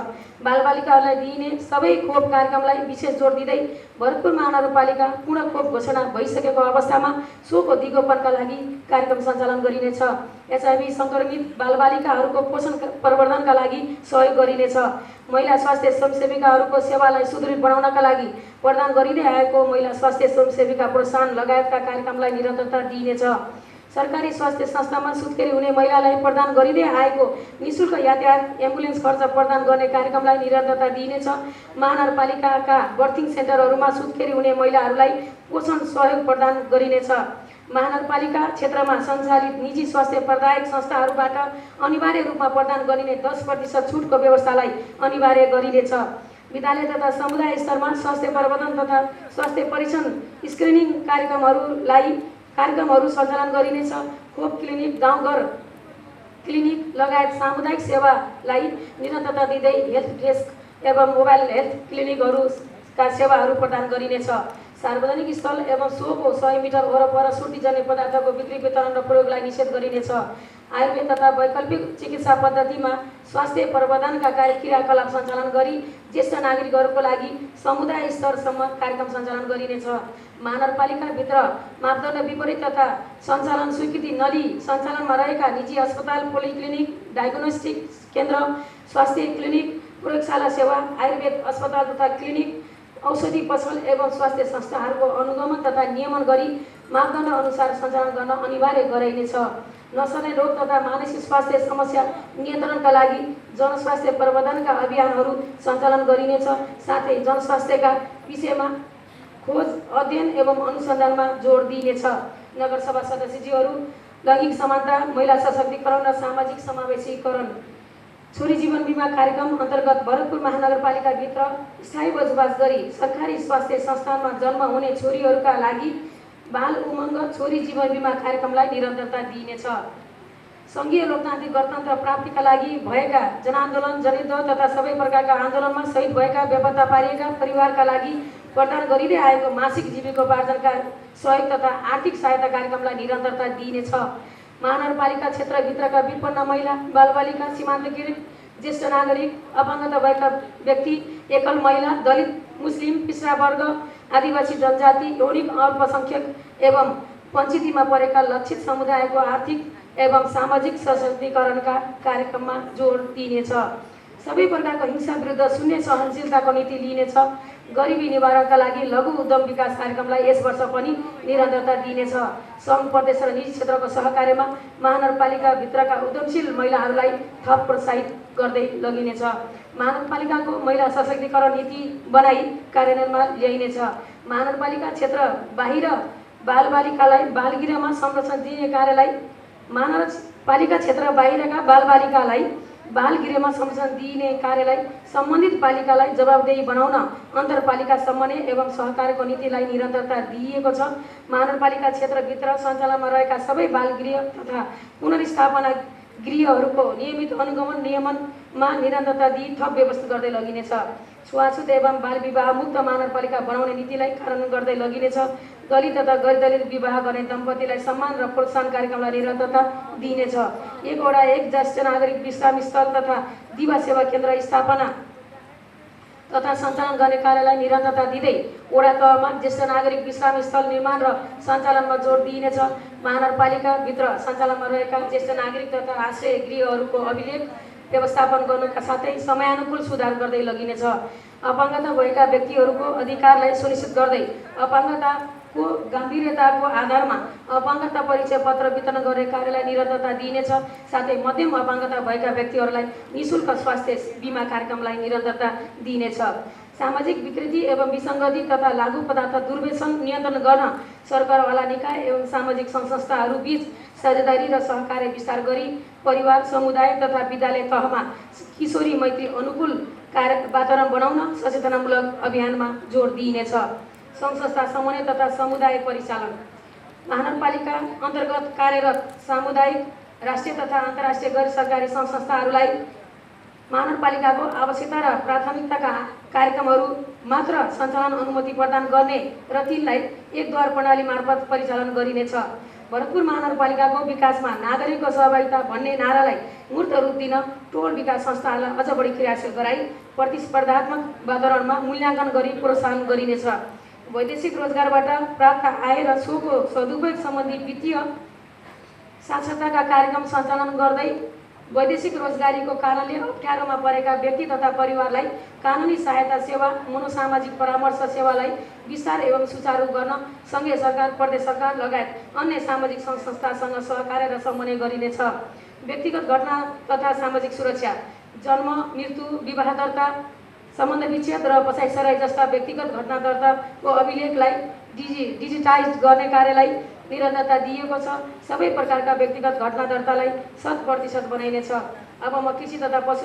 बालबालिकाहरूलाई दिइने सबै खोप कार्यक्रमलाई विशेष जोड दिँदै भरतपुर महानगरपालिका पूर्ण खोप घोषणा भइसकेको अवस्थामा सोको दिगोपनका लागि कार्यक्रम सञ्चालन गरिनेछ। एचआइभी सङ्क्रमित बालबालिकाहरूको पोषण प्रवर्धनका लागि सहयोग गरिनेछ। महिला स्वास्थ्य स्वयंसेविकाहरूको सेवालाई सुदृढ बनाउनका लागि प्रदान गरिँदै आएको महिला स्वास्थ्य स्वयंसेविका प्रोत्साहन लगायतका कार्यक्रमलाई निरन्तरता दिइनेछ। सरकारी स्वास्थ्य संस्थामा सुत्केरी हुने महिलालाई प्रदान गरिँदै आएको निःशुल्क यातायात एम्बुलेन्स खर्च प्रदान गर्ने कार्यक्रमलाई निरन्तरता दिइनेछ। महानगरपालिकाका बर्थिङ सेन्टरहरूमा सुत्केरी हुने महिलाहरूलाई पोषण सहयोग प्रदान गरिनेछ। महानगरपालिका क्षेत्रमा सञ्चालित निजी स्वास्थ्य प्रदायक संस्थाहरूबाट अनिवार्य रूपमा प्रदान गरिने 10% छुटको व्यवस्थालाई अनिवार्य गरिनेछ। विद्यालय तथा समुदाय स्तरमा स्वास्थ्य प्रवर्धन तथा स्वास्थ्य परीक्षण स्क्रिनिङ कार्यक्रमहरू सञ्चालन गरिनेछ। खोप क्लिनिक, गाउँघर क्लिनिक लगायत सामुदायिक सेवालाई निरन्तरता दिँदै हेल्थ डेस्क एवं मोबाइल हेल्थ क्लिनिकहरूका सेवाहरू प्रदान गरिनेछ। सार्वजनिक स्थल एवं सोको 100 मिटर वरपर सुर्तीजन्य पदार्थको बिक्री, वितरण र प्रयोगलाई निषेध गरिनेछ। आयुर्वेद तथा वैकल्पिक चिकित्सा पद्धतिमा स्वास्थ्य प्रवर्धनका क्रियाकलाप सञ्चालन गरी ज्येष्ठ नागरिकहरूको लागि समुदाय स्तरसम्म कार्यक्रम सञ्चालन गरिनेछ। महानगरपालिकाभित्र मापदण्ड विपरीत तथा सञ्चालन स्वीकृति नलिई सञ्चालनमा रहेका निजी अस्पताल, पोलिक्लिनिक, डायग्नोस्टिक केन्द्र, स्वास्थ्य क्लिनिक, प्रयोगशाला सेवा, आयुर्वेद अस्पताल तथा क्लिनिक, औषधि पसल एवं स्वास्थ्य संस्थाहरूको अनुगमन तथा नियमन गरी मापदण्ड अनुसार सञ्चालन गर्न अनिवार्य गराइनेछ। नसर्ने रोग तथा मानसिक स्वास्थ्य समस्या नियन्त्रणका लागि जनस्वास्थ्य प्रवर्धनका अभियानहरू सञ्चालन गरिनेछ। साथै जनस्वास्थ्यका विषयमा खोज, अध्ययन एवं अनुसन्धानमा जोड दिइनेछ। नगरसभा सदस्यज्यूहरू लैङ्गिक समानता, महिला सशक्तिकरण र सामाजिक समावेशीकरण छोरी जीवन बिमा कार्यक्रम अन्तर्गत भरतपुर महानगरपालिकाभित्र स्थायी बसोबास गरी सरकारी स्वास्थ्य संस्थानमा जन्म हुने छोरीहरूका लागि बाल उमङ्ग छोरी जीवन बिमा कार्यक्रमलाई निरन्तरता दिइनेछ। सङ्घीय लोकतान्त्रिक गणतन्त्र प्राप्तिका लागि भएका जनआन्दोलन, जनयुद्ध तथा सबै प्रकारका आन्दोलनमा शहीद भएका बेपत्ता पारिएका परिवारका लागि प्रदान गरिँदै आएको मासिक जीविकोपार्जनका सहयोग तथा आर्थिक सहायता कार्यक्रमलाई निरन्तरता दिइनेछ। महानगरपालिका क्षेत्रभित्रका विपन्न महिला, बालबालिका, सीमान्तकृत ज्येष्ठ नागरिक, अपाङ्गता भएका व्यक्ति, एकल महिला, दलित, मुस्लिम, पिछडा वर्ग, आदिवासी जनजाति, यौनिक अल्पसङ्ख्यक एवं वञ्चितमा परेका लक्षित समुदायको आर्थिक एवं सामाजिक सशक्तिकरणका कार्यक्रममा जोड दिइनेछ। सबै प्रकारको हिंसा विरुद्ध शून्य सहनशीलताको नीति लिइनेछ। गरिबी निवारणका लागि लघु उद्यम विकास कार्यक्रमलाई यस वर्ष पनि निरन्तरता दिइनेछ। सङ्घ प्रदेश र निजी क्षेत्रको सहकार्यमा महानगरपालिकाभित्रका उद्यमशील महिलाहरूलाई थप प्रोत्साहित गर्दै लगिनेछ। महानगरपालिकाको महिला सशक्तिकरण नीति बनाई कार्यान्वयनमा ल्याइनेछ। महानगरपालिका क्षेत्र बाहिर बालबालिकालाई बालगृहमा संरक्षण दिने कार्यलाई महानगरपालिका क्षेत्र बाहिरका बालबालिकालाई बालगृहमा संरक्षण दिने कार्यलाई सम्बन्धित पालिकालाई जवाबदेही बनाउन अन्तरपालिका समन्वय एवं सहकार्यको नीतिलाई निरन्तरता दिइएको छ। महानगरपालिका क्षेत्रभित्र सञ्चालनमा रहेका सबै बालगृह तथा पुनर्स्थापना गृहहरूको नियमित अनुगमन नियमनमा निरन्तरता दिई थप व्यवस्थित गर्दै लगिनेछ। छुवाछुत एवं बाल विवाह मुक्त महानगरपालिका बनाउने नीतिलाई कार्यान्वयन गर्दै लगिनेछ। दलित तथा गैर दलित विवाह गर्ने दम्पतिलाई सम्मान र प्रोत्साहन कार्यक्रमलाई निरन्तरता दिइनेछ। 1 ज्येष्ठ नागरिक विश्राम स्थल तथा दिवा सेवा केन्द्र स्थापना तथा सञ्चालन गर्ने कार्यलाई निरन्तरता दिँदै वडा तहमा ज्येष्ठ नागरिक विश्राम स्थल निर्माण र सञ्चालनमा जोड दिइनेछ। महानगरपालिकाभित्र सञ्चालनमा रहेका ज्येष्ठ नागरिक तथा आश्रय गृहहरूको अभिलेख व्यवस्थापन गर्नुका साथै समयानुकूल सुधार गर्दै लगिनेछ। अपाङ्गता भएका व्यक्तिहरूको अधिकारलाई सुनिश्चित गर्दै अपाङ्गताको गम्भीरताको आधारमा अपाङ्गता परिचय पत्र वितरण गर्ने कार्यलाई निरन्तरता दिइनेछ। साथै मध्यम अपाङ्गता भएका व्यक्तिहरूलाई निःशुल्क स्वास्थ्य बिमा कार्यक्रमलाई निरन्तरता दिइनेछ। सामाजिक विकृति एवं विसङ्गति तथा लागू पदार्थ दुर्व्यसन नियन्त्रण गर्न सरकारवाला निकाय एवं सामाजिक संस्थाहरू बीच साझेदारी र सहकार्य विस्तार गरी परिवार समुदाय तथा विद्यालय तहमा किशोरी मैत्री अनुकूल वातावरण बनाउन सचेतनामूलक अभियानमा जोड दिइनेछ। सङ्घ संस्था समन्वय तथा समुदाय परिचालन महानगरपालिका अन्तर्गत कार्यरत सामुदायिक राष्ट्रिय तथा अन्तर्राष्ट्रिय गैर सरकारी सङ्घ संस्थाहरूलाई महानगरपालिकाको आवश्यकता र प्राथमिकताका कार्यक्रमहरू मात्र सञ्चालन अनुमति प्रदान गर्ने र तिनलाई एकद्वार प्रणाली मार्फत परिचालन गरिनेछ। भरतपुर महानगरपालिकाको विकासमा नागरिकको सहभागिता भन्ने नारालाई मूर्त रूप दिन टोल विकास संस्थाहरूलाई अझ बढी क्रियाशील गराई प्रतिस्पर्धात्मक वातावरणमा मूल्याङ्कन गरी प्रोत्साहन गरिनेछ। वैदेशिक रोजगारबाट प्राप्त आय र सोको सदुपयोग सम्बन्धी वित्तीय साक्षरताका कार्यक्रम सञ्चालन गर्दै वैदेशिक रोजगारीको कारणले अप्ठ्यारोमा परेका व्यक्ति तथा परिवारलाई कानुनी सहायता सेवा मनोसामाजिक परामर्श सेवालाई विस्तार एवं सुचारू गर्न सँगै सरकार प्रदेश सरकार लगायत अन्य सामाजिक सङ्घ संस्थासँग सहकार्य र समन्वय गरिनेछ। व्यक्तिगत घटना तथा सामाजिक सुरक्षा जन्म मृत्यु विवाह दर्ता सम्बन्ध विच्छेद र पछाइसराई जस्ता व्यक्तिगत घटना दर्ताको अभिलेखलाई डिजिटाइज गर्ने कार्यलाई निरन्तरता दिएको छ। सबै प्रकारका व्यक्तिगत घटना दर्तालाई 100% बनाइनेछ। अब म कृषि तथा पशु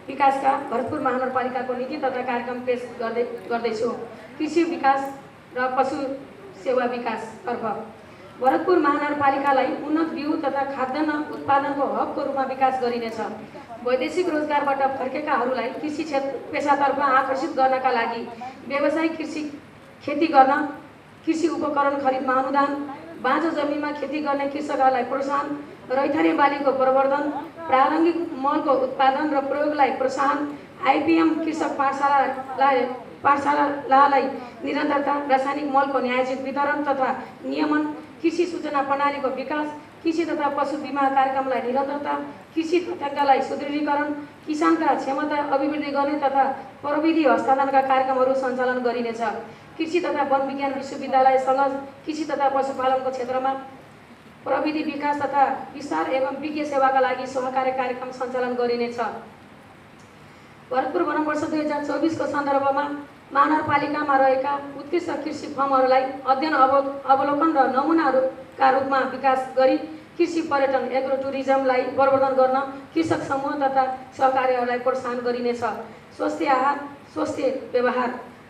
विकासका भरतपुर महानगरपालिकाको नीति तथा कार्यक्रम पेश गर्दैछु। कृषि विकास र पशु सेवा विकासतर्फ भरतपुर महानगरपालिकालाई उन्नत बिउ तथा खाद्यान्न उत्पादनको हबको रूपमा विकास गरिनेछ। वैदेशिक रोजगारबाट फर्केकाहरूलाई कृषि क्षेत्र पेसातर्फ आकर्षित गर्नका लागि व्यावसायिक खेती गर्न कृषि उपकरण खरिदमा अनुदान, बाँझो जमिनमा खेती गर्ने कृषकहरूलाई प्रोत्साहन, रैथाने बालीको प्रवर्धन, प्रारम्भिक मलको उत्पादन र प्रयोगलाई प्रोत्साहन, आइपिएम कृषक पाठशालालाई निरन्तरता, रासायनिक मलको न्यायोचित वितरण तथा नियमन, कृषि सूचना प्रणालीको विकास, कृषि तथा पशु बिमा कार्यक्रमलाई निरन्तरता, कृषि तथ्याङ्कलाई सुदृढीकरण, किसानका क्षमता अभिवृद्धि गर्ने तथा प्रविधि हस्तान्तरणका कार्यक्रमहरू सञ्चालन गरिनेछ। कृषि तथा वन विज्ञान विश्वविद्यालयसँग कृषि तथा पशुपालनको क्षेत्रमा प्रविधि विकास तथा विस्तार एवं विज्ञ सेवाका लागि सहकार्य कार्यक्रम सञ्चालन गरिनेछ। भरतपुर वनवर्ष 2024 को सन्दर्भमा महानगरपालिकामा रहेका उत्कृष्ट कृषि फर्महरूलाई अध्ययन अवलोकन र नमुनाका रूपमा विकास गरी कृषि पर्यटन एग्रो टुरिज्मलाई प्रवर्धन गर्न कृषक समूह तथा सहकारीहरूलाई प्रोत्साहन गरिनेछ। स्वस्थ आहार स्वस्थ व्यवहार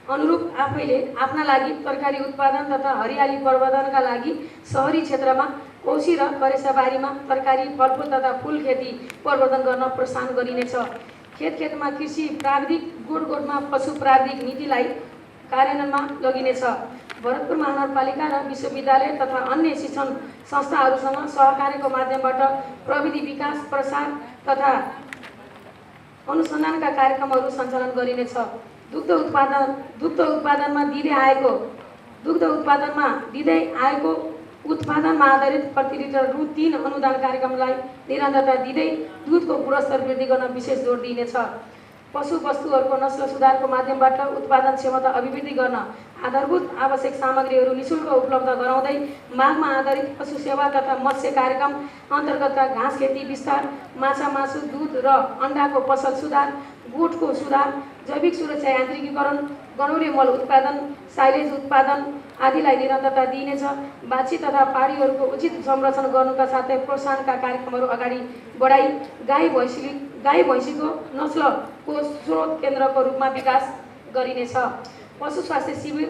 अनुरूप आफैले आफ्ना लागि तरकारी उत्पादन तथा हरियाली प्रवर्धनका लागि सहरी क्षेत्रमा कोशी र करेसाबारीमा तरकारी फलफुल तथा फुल खेती प्रवर्धन गर्न प्रोत्साहन गरिनेछ। खेतमा कृषि प्राविधिक गोठमा पशु प्राविधिक नीतिलाई कार्यान्वयनमा लगिनेछ। भरतपुर महानगरपालिका र विश्वविद्यालय तथा अन्य शिक्षण संस्थाहरूसँग सहकार्यको माध्यमबाट प्रविधि विकास प्रसार तथा अनुसन्धानका कार्यक्रमहरू सञ्चालन गरिनेछ। दुग्ध उत्पादनमा दिँदै आएको उत्पादनमा आधारित प्रति लिटर रु 3 अनुदान कार्यक्रमलाई निरन्तरता दिँदै दुधको गुणस्तर वृद्धि गर्न विशेष जोड दिइनेछ। पशु वस्तुहरूको नस्ल सुधारको माध्यमबाट उत्पादन क्षमता अभिवृद्धि गर्न आधारभूत आवश्यक सामग्रीहरू निःशुल्क उपलब्ध गराउँदै मागमा आधारित पशु सेवा तथा मत्स्य कार्यक्रम अन्तर्गतका घाँस खेती विस्तार, माछा मासु, दुध र अन्डाको पसल सुधार, गोठको सुधार, जैविक सुरक्षा यान्त्रिकीकरण, गणौरे मल उत्पादन, साइलेज उत्पादन आदिलाई निरन्तरता दिइनेछ। बाछी तथा पाडीहरूको उचित संरक्षण गर्नुका साथै प्रोत्साहनका कार्यक्रमहरू अगाडि बढाई गाई भैँसीको नस्लको स्रोत केन्द्रको रूपमा विकास गरिनेछ। पशु स्वास्थ्य शिविर,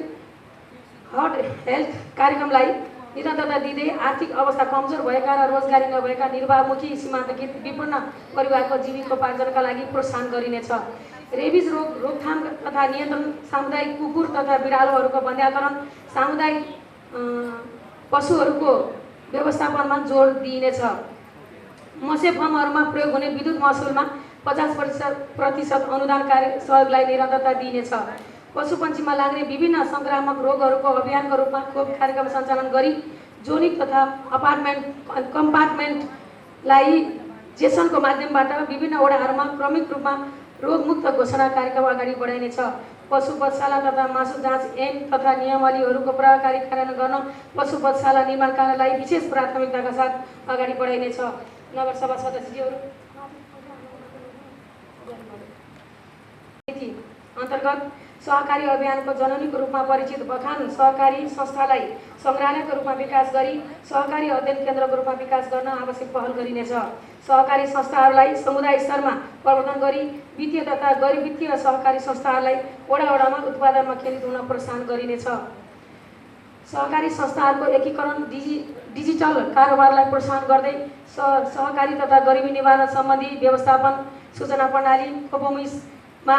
हर्ट हेल्थ कार्यक्रमलाई निरन्तरता दिँदै आर्थिक अवस्था कमजोर भएका र रोजगारी नभएका निर्वाहमुखी सीमान्तकृत विपन्न परिवारको जीविकोपार्जनका लागि प्रोत्साहन गरिनेछ। रेबिज रोग रोकथाम तथा नियन्त्रण, सामुदायिक कुकुर तथा बिरालोहरूको वन्ध्याकरण, सामुदायिक पशुहरूको व्यवस्थापनमा जोड दिइनेछ। मत्स्य फर्महरूमा प्रयोग हुने विद्युत महसुलमा 50% अनुदान कार्य सहयोगलाई निरन्तरता दिइनेछ। पशुपन्छीमा लाग्ने विभिन्न सङ्क्रामक रोगहरूको अभियानको रूपमा खोप कार्यक्रम सञ्चालन गरी जोनिक तथा कम्पार्टमेन्टलाइजेसनको माध्यमबाट विभिन्न वडाहरूमा क्रमिक रूपमा रोगमुक्त घोषणा कार्यक्रम अगाडि बढाइनेछ। पशु वधशाला तथा मासु जाँच ऐन तथा नियमावलीहरूको प्रभावकारी कार्यान्वयन गर्न पशु वधशाला निर्माण कार्यलाई विशेष प्राथमिकताका साथ अगाडि बढाइनेछ। नगरसभा सदस्यहरू अन्तर्गत सहकारी अभियानको जननीको रूपमा परिचित बखान सहकारी संस्थालाई सङ्ग्रहालयको रूपमा विकास गरी सहकारी अध्ययन केन्द्रको रूपमा विकास गर्न आवश्यक पहल गरिनेछ। सहकारी संस्थाहरूलाई समुदाय स्तरमा प्रवर्धन गरी वित्तीय तथा गैर वित्तीय सहकारी संस्थाहरूलाई वडामा उत्पादनमा केन्द्रित हुन प्रोत्साहन गरिनेछ। सहकारी संस्थाहरूको एकीकरण, डिजिटल कारोबारलाई प्रोत्साहन गर्दै सहकारी तथा गरिबी निवारण सम्बन्धी व्यवस्थापन सूचना प्रणाली खोपमुसमा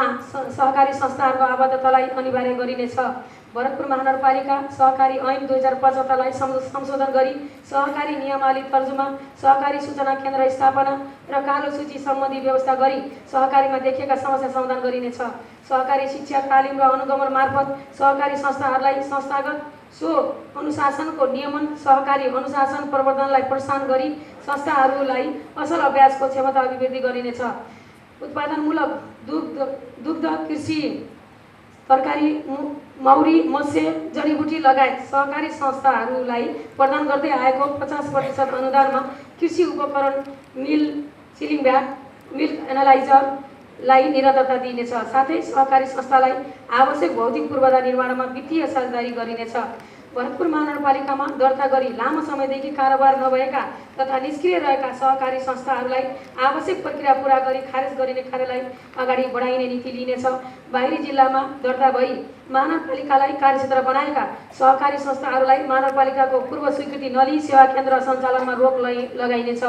सहकारी संस्थाहरूको आबद्धतालाई अनिवार्य गरिनेछ। भरतपुर महानगरपालिका सहकारी ऐन 2075लाई संशोधन गरी सहकारी नियमावली तर्जुमा, सहकारी सूचना केन्द्र स्थापना र कालो सूची सम्बन्धी व्यवस्था गरी सहकारीमा देखिएका समस्या समाधान गरिनेछ। सहकारी शिक्षा, तालिम र अनुगमन मार्फत सहकारी संस्थाहरूलाई संस्थागत सो अनुशासनको नियमन, सहकारी अनुशासन प्रवर्धनलाई प्रोत्साहन गरी संस्थाहरूलाई असल अभ्यासको क्षमता अभिवृद्धि गरिनेछ। उत्पादनमूलक दुग्ध, कृषि, तरकारी, मौरी, मत्स्य, जडीबुटी लगायत सहकारी संस्थाहरूलाई प्रदान गर्दै आएको 50% अनुदानमा कृषि उपकरण, मिल, सिलिङ भ्याट, मिल्क एनालाइजरलाई निरन्तरता दिइनेछ। साथै सहकारी संस्थालाई आवश्यक भौतिक पूर्वाधार निर्माणमा वित्तीय साझेदारी गरिनेछ। भरतपुर महानगरपालिकामा दर्ता गरी लामो समयदेखि कारोबार नभएका तथा निष्क्रिय रहेका सहकारी संस्थाहरूलाई आवश्यक प्रक्रिया पूरा गरी खारेज गरिने कार्यलाई अगाडि बढाइने नीति लिइनेछ। बाहिरी जिल्लामा दर्ता भई महानगरपालिकालाई कार्यक्षेत्र बनाएका सहकारी संस्थाहरूलाई महानगरपालिकाको पूर्व स्वीकृति नलिई सेवा केन्द्र सञ्चालनमा रोक लगाइनेछ।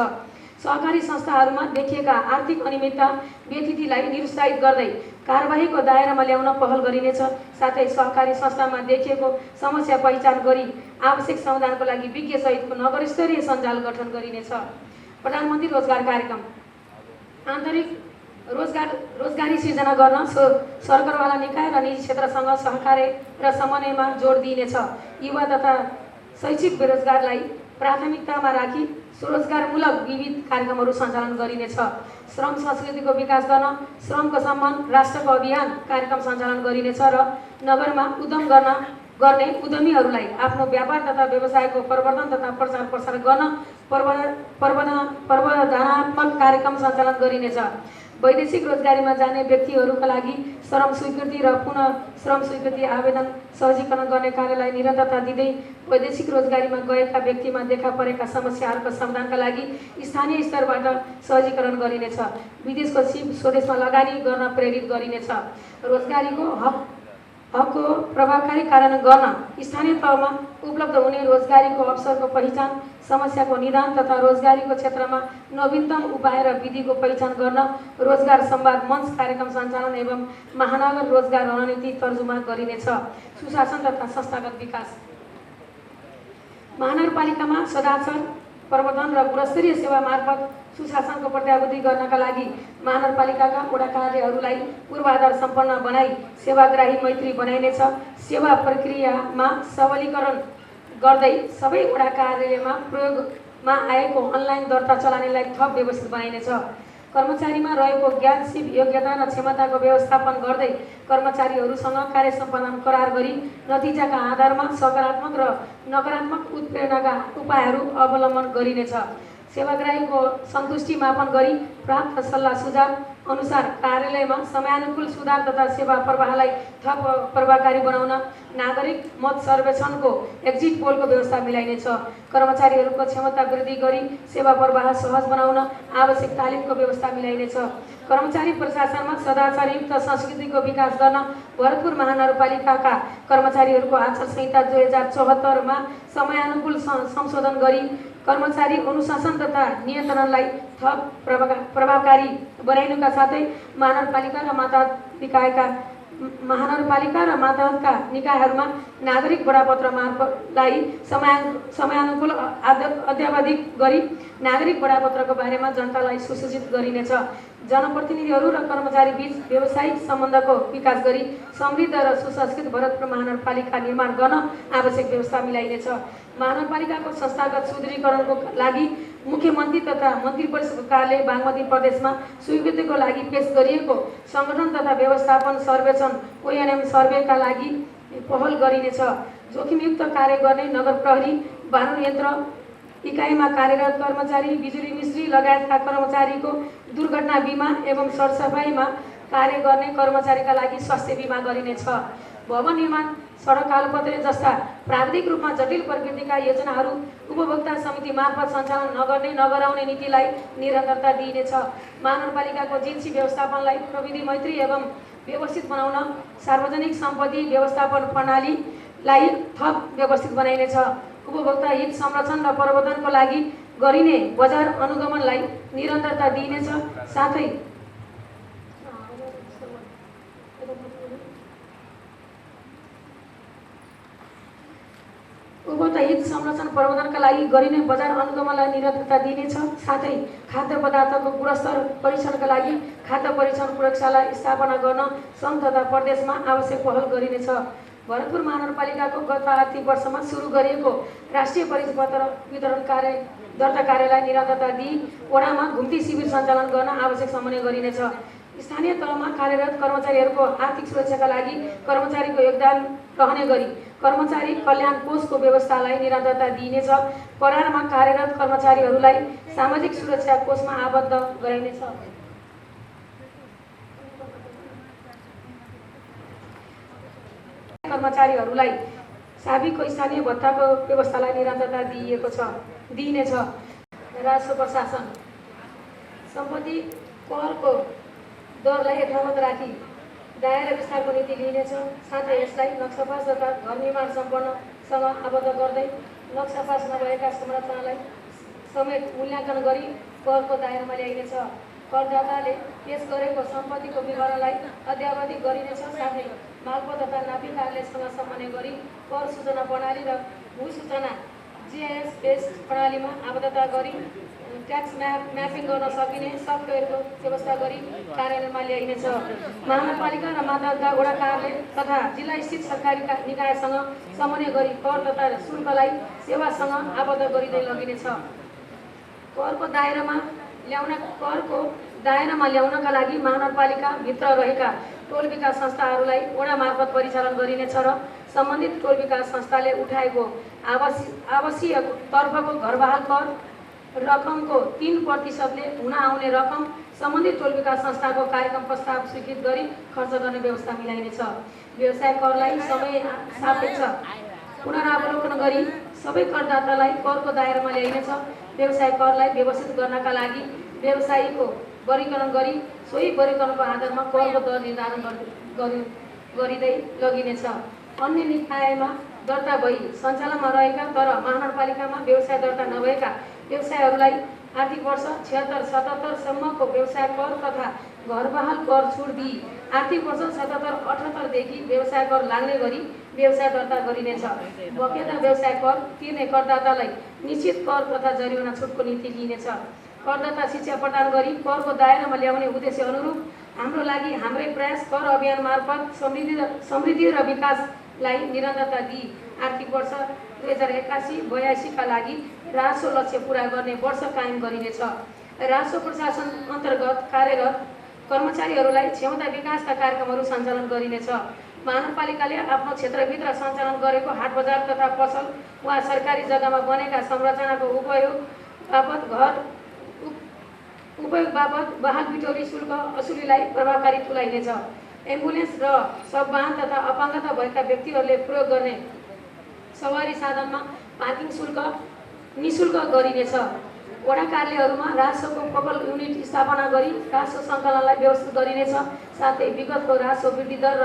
सहकारी संस्थाहरूमा देखिएका आर्थिक अनियमितता, व्यतिथिलाई निरुत्साहित गर्दै कारबाहीको दायरामा ल्याउन पहल गरिनेछ। साथै सहकारी संस्थामा देखिएको समस्या पहिचान गरी आवश्यक समाधानको लागि विज्ञ सहितको नगरस्तरीय सञ्जाल गठन गरिनेछ। प्रधानमन्त्री रोजगार कार्यक्रम आन्तरिक रोजगारी सिर्जना गर्न सरकारवाला निकाय र निजी क्षेत्रसँग सहकार्य र समन्वयमा जोड दिइनेछ। युवा तथा शैक्षिक बेरोजगारलाई प्राथमिकतामा राखी स्वरोजगारमूलक विविध कार्यक्रमहरू सञ्चालन गरिनेछ। श्रम संस्कृतिको विकास गर्न श्रमको सम्मान राष्ट्रको अभियान कार्यक्रम सञ्चालन गरिनेछ र नगरमा उद्यम गर्ने उद्यमीहरूलाई आफ्नो व्यापार तथा व्यवसायको प्रवर्धन तथा प्रचार प्रसार गर्न प्रवर्धनात्मक कार्यक्रम सञ्चालन गरिनेछ। वैदेशिक रोजगारीमा जाने व्यक्तिहरूका लागि श्रम स्वीकृति र पुनः श्रम स्वीकृति आवेदन सहजीकरण गर्ने कार्यलाई निरन्तरता दिँदै वैदेशिक रोजगारीमा गएका व्यक्तिमा देखा परेका समस्याहरूको समाधानका लागि स्थानीय स्तरबाट सहजीकरण गरिनेछ। विदेशको सिप स्वदेशमा लगानी गर्न प्रेरित गरिनेछ। रोजगारीको हकको प्रभावकारी कार्यान्वयन गर्न स्थानीय तहमा उपलब्ध हुने रोजगारीको अवसरको पहिचान, समस्याको निदान तथा रोजगारीको क्षेत्रमा नवीनतम उपाय र विधिको पहिचान गर्न रोजगार संवाद मञ्च कार्यक्रम सञ्चालन एवं महानगर रोजगार रणनीति तर्जुमा गरिनेछ। सुशासन तथा संस्थागत विकास महानगरपालिकामा सदाचार प्रवर्धन र गुणस्तरीय सेवा मार्फत सुशासनको प्रत्याभूति गर्नका लागि महानगरपालिकाका वडा कार्यहरूलाई पूर्वाधार सम्पन्न बनाई सेवाग्राही मैत्री बनाइनेछ। सेवा प्रक्रियामा सबलीकरण गर्दै सबै वडा कार्यालयमा प्रयोगमा आएको अनलाइन दर्ता चलानीलाई थप व्यवस्थित बनाइनेछ। कर्मचारीमा रहेको ज्ञान, सिप, योग्यता र क्षमताको व्यवस्थापन गर्दै कर्मचारीहरूसँग कार्य सम्पादन करार गरी नतिजाका आधारमा सकारात्मक र नकारात्मक उत्प्रेरणाका उपायहरू अवलम्बन गरिनेछ। सेवाग्राहीको सन्तुष्टि मापन गरी प्राप्त सल्लाह सुझाव अनुसार कार्यालयमा समयानुकूल सुधार तथा सेवा प्रवाहलाई थप प्रभावकारी बनाउन नागरिक मत सर्वेक्षणको एक्जिट पोलको व्यवस्था मिलाइनेछ। कर्मचारीहरूको क्षमता वृद्धि गरी सेवा प्रवाह सहज बनाउन आवश्यक तालिमको व्यवस्था मिलाइनेछ। कर्मचारी प्रशासनमा सदाचारयुक्त संस्कृतिको विकास गर्न भरतपुर महानगरपालिकाका कर्मचारीहरूको आचार संहिता 2074मा समयानुकूल संशोधन गरी कर्मचारी अनुशासन तथा नियन्त्रणलाई थप प्रभावकारी बनाइनुका साथै महानगरपालिका र मातहतका निकायहरूमा नागरिक बडापत्र मार्फतलाई समयानुकूल अद्यावधिक गरी नागरिक बडापत्रको बारेमा जनतालाई सुसूचित गरिनेछ। जनप्रतिनिधिहरू र कर्मचारी बीच व्यावसायिक सम्बन्धको विकास गरी समृद्ध र सुसंस्कृत भरतपुर महानगरपालिका निर्माण गर्न आवश्यक व्यवस्था मिलाइनेछ। महानगरपालिकाको संस्थागत सुदृढीकरणको लागि मुख्यमन्त्री तथा मन्त्री परिषदको कार्यालय बागमती प्रदेशमा स्वीकृतिको लागि पेश गरिएको सङ्गठन तथा व्यवस्थापन सर्वेक्षण ONM सर्वेका लागि पहल गरिनेछ। जोखिमयुक्त कार्य गर्ने नगर प्रहरी, बारुद यन्त्र इकाइमा कार्यरत कर्मचारी, बिजुली मिस्त्री लगायतका कर्मचारीको दुर्घटना बिमा एवं सरसफाइमा कार्य गर्ने कर्मचारीका लागि स्वास्थ्य बिमा गरिनेछ। भवन निर्माण, सडक कालोपत्र जस्ता प्राविधिक रूपमा जटिल प्रकृतिका योजनाहरू उपभोक्ता समिति मार्फत सञ्चालन नगर्ने नगराउने नीतिलाई निरन्तरता दिइनेछ। महानगरपालिकाको जिन्सी व्यवस्थापनलाई प्रविधि मैत्री एवं व्यवस्थित बनाउन सार्वजनिक सम्पत्ति व्यवस्थापन प्रणालीलाई थप व्यवस्थित बनाइनेछ। उपभोक्ता हित संरक्षण र प्रवर्धनको लागि गरिने बजार अनुगमनलाई निरन्तरता दिइनेछ। साथै उपभोक्ता हित संरक्षण प्रवर्धनका लागि गरिने बजार अनुगमनलाई निरन्तरता दिइनेछ। साथै खाद्य पदार्थको गुणस्तर परीक्षणका लागि खाद्य परीक्षण प्रयोगशाला स्थापना गर्न सङ्घ तथा प्रदेशमा आवश्यक पहल गरिनेछ। भरतपुर महानगरपालिकाको गत आर्थिक वर्षमा सुरु गरिएको राष्ट्रिय परिचयपत्र वितरण दर्ता कार्यलाई निरन्तरता दिई वडामा घुम्ती शिविर सञ्चालन गर्न आवश्यक समन्वय गरिनेछ। स्थानीय तहमा कार्यरत कर्मचारीहरूको आर्थिक सुरक्षाका लागि कर्मचारीको योगदान रहने गरी कर्मचारी कल्याण कोषको व्यवस्थालाई निरन्तरता दिइनेछ। करारमा कार्यरत कर्मचारीहरूलाई सामाजिक सुरक्षा कोषमा आबद्ध गराइनेछ। कर्मचारीहरूलाई साबिकको स्थानीय भत्ताको व्यवस्थालाई निरन्तरता दिइनेछ। राजस्व प्रशासन सम्पत्ति करको दरलाई यथावत राखी दायरा विस्तारको नीति लिइनेछ। साथै यसलाई नक्सापास तथा घर निर्माण सम्पन्नसँग आबद्ध गर्दै नक्सापास नभएका संरचनालाई समेत मूल्याङ्कन गरी करको दायरामा ल्याइनेछ। करदाताले पेश गरेको सम्पत्तिको विवरणलाई अद्यावधिक गरिनेछ। साथै मालपोत तथा नापी कार्यालयसँग समन्वय गरी कर सूचना प्रणाली र भू सूचना GIS बेस्ड प्रणालीमा आबद्धता गरी ट्याक्स म्यापिङ गर्न सकिने सफ्टवेयरको व्यवस्था गरी कार्यान्वयनमा ल्याइनेछ। महानगरपालिका र मातहतका वडा कार्यालय तथा जिल्ला स्थित सरकारी निकायसँग समन्वय गरी कर तथा शुल्कलाई सेवासँग आबद्ध गरिँदै लगिनेछ। करको दायरामा ल्याउनका लागि महानगरपालिका भित्र रहेका टोल विकास संस्थाहरूलाई वडा मार्फत परिचालन गरिनेछ र सम्बन्धित टोल विकास संस्थाले उठाएको आवश्यक तर्फको घरबहाल कर रकमको 3%ले हुन आउने रकम सम्बन्धित टोल विकास संस्थाको कार्यक्रम प्रस्ताव स्वीकृत गरी खर्च गर्ने व्यवस्था मिलाइनेछ। व्यवसाय करलाई समय सापेक्ष पुनरावलोकन गरी सबै करदातालाई करको दायरामा ल्याइनेछ। व्यवसाय करलाई व्यवस्थित गर्नका लागि व्यवसायीको वर्गीकरण गरी सोही वर्गीकरणको आधारमा करको दर निर्धारण गरिँदै लगिनेछ। अन्य निकायमा दर्ता भई सञ्चालनमा रहेका तर महानगरपालिकामा व्यवसाय दर्ता नभएका व्यवसायहरूलाई आर्थिक वर्ष 76-77 सम्मको व्यवसाय कर तथा घरबहाल कर छुट दिई आर्थिक वर्ष 77-78 देखि व्यवसाय कर लाग्ने गरी व्यवसाय दर्ता गरिनेछ। बकेता व्यवसाय कर तिर्ने करदातालाई निश्चित कर तथा जरिवाना छुटको नीति लिइनेछ। करदाता शिक्षा प्रदान गरी करको दायरामा ल्याउने उद्देश्य अनुरूप हाम्रो लागि हाम्रै प्रयास कर अभियान मार्फत समृद्धि र विकासलाई निरन्तरता दिई आर्थिक वर्ष 2081-82 का लागि राजस्व लक्ष्य पूरा गर्ने वर्ष कायम गरिनेछ। राजस्व प्रशासन अन्तर्गत कार्यरत कर्मचारीहरूलाई क्षमता विकासका कार्यक्रमहरू सञ्चालन गरिनेछ। महानगरपालिकाले आफ्नो क्षेत्रभित्र सञ्चालन गरेको हाट बजार तथा पसल वा सरकारी जग्गामा बनेका संरचनाको उपयोग बापत वाहन बिटोरी शुल्क असुलीलाई प्रभावकारी तुल्याइनेछ। एम्बुलेन्स र शववाहन तथा अपाङ्गता भएका व्यक्तिहरूले प्रयोग गर्ने सवारी साधनमा पार्किङ शुल्क निःशुल्क गरिनेछ। वडा कार्यालयहरूमा राजस्वको फोकल युनिट स्थापना गरी राजस्व सङ्कलनलाई व्यवस्थित गरिनेछ। साथै विगतको राजस्व वृद्धि दर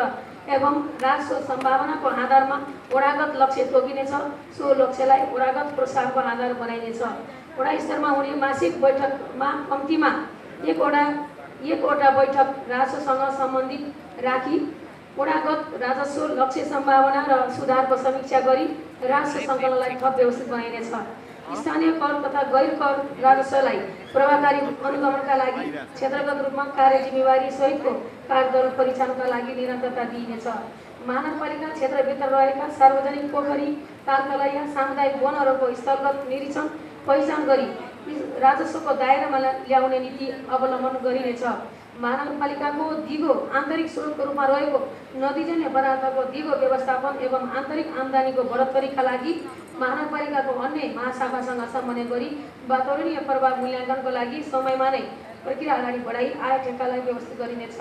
एवं राजस्व सम्भावनाको आधारमा वडागत लक्ष्य तोकिनेछ। सो लक्ष्यलाई वडागत प्रोत्साहनको आधार बनाइनेछ। वडा स्तरमा हुने मासिक बैठकमा कम्तीमा एकवटा बैठक राजस्वसँग सम्बन्धित राखी वडागत राजस्व लक्ष्य सम्भावना र सुधारको समीक्षा गरी राजस्व सङ्कलनलाई थप व्यवस्थित बनाइनेछ। स्थानीय कर तथा गैर कर राजस्वलाई प्रभावकारी अनुगमनका लागि क्षेत्रगत रूपमा कार्य जिम्मेवारी सहितको कार्यदल परिचालनका लागि निरन्तरता दिइनेछ। महानगरपालिका क्षेत्रभित्र रहेका सार्वजनिक पोखरी तालतला या सामुदायिक वनहरूको स्थलगत निरीक्षण पहिचान गरी राजस्वको दायरामा ल्याउने नीति अवलम्बन गरिनेछ। महानगरपालिकाको दिगो आन्तरिक स्रोतको रूपमा रहेको नदीजन्य पदार्थको दिगो व्यवस्थापन एवं आन्तरिक आम्दानीको बढोत्तरीका लागि महानगरपालिकाको अन्य महाशाखासँग समन्वय गरी वातावरणीय प्रभाव मूल्याङ्कनको लागि समयमा नै प्रक्रिया अगाडि बढाई आय ठेक्कालाई व्यवस्थित गरिनेछ।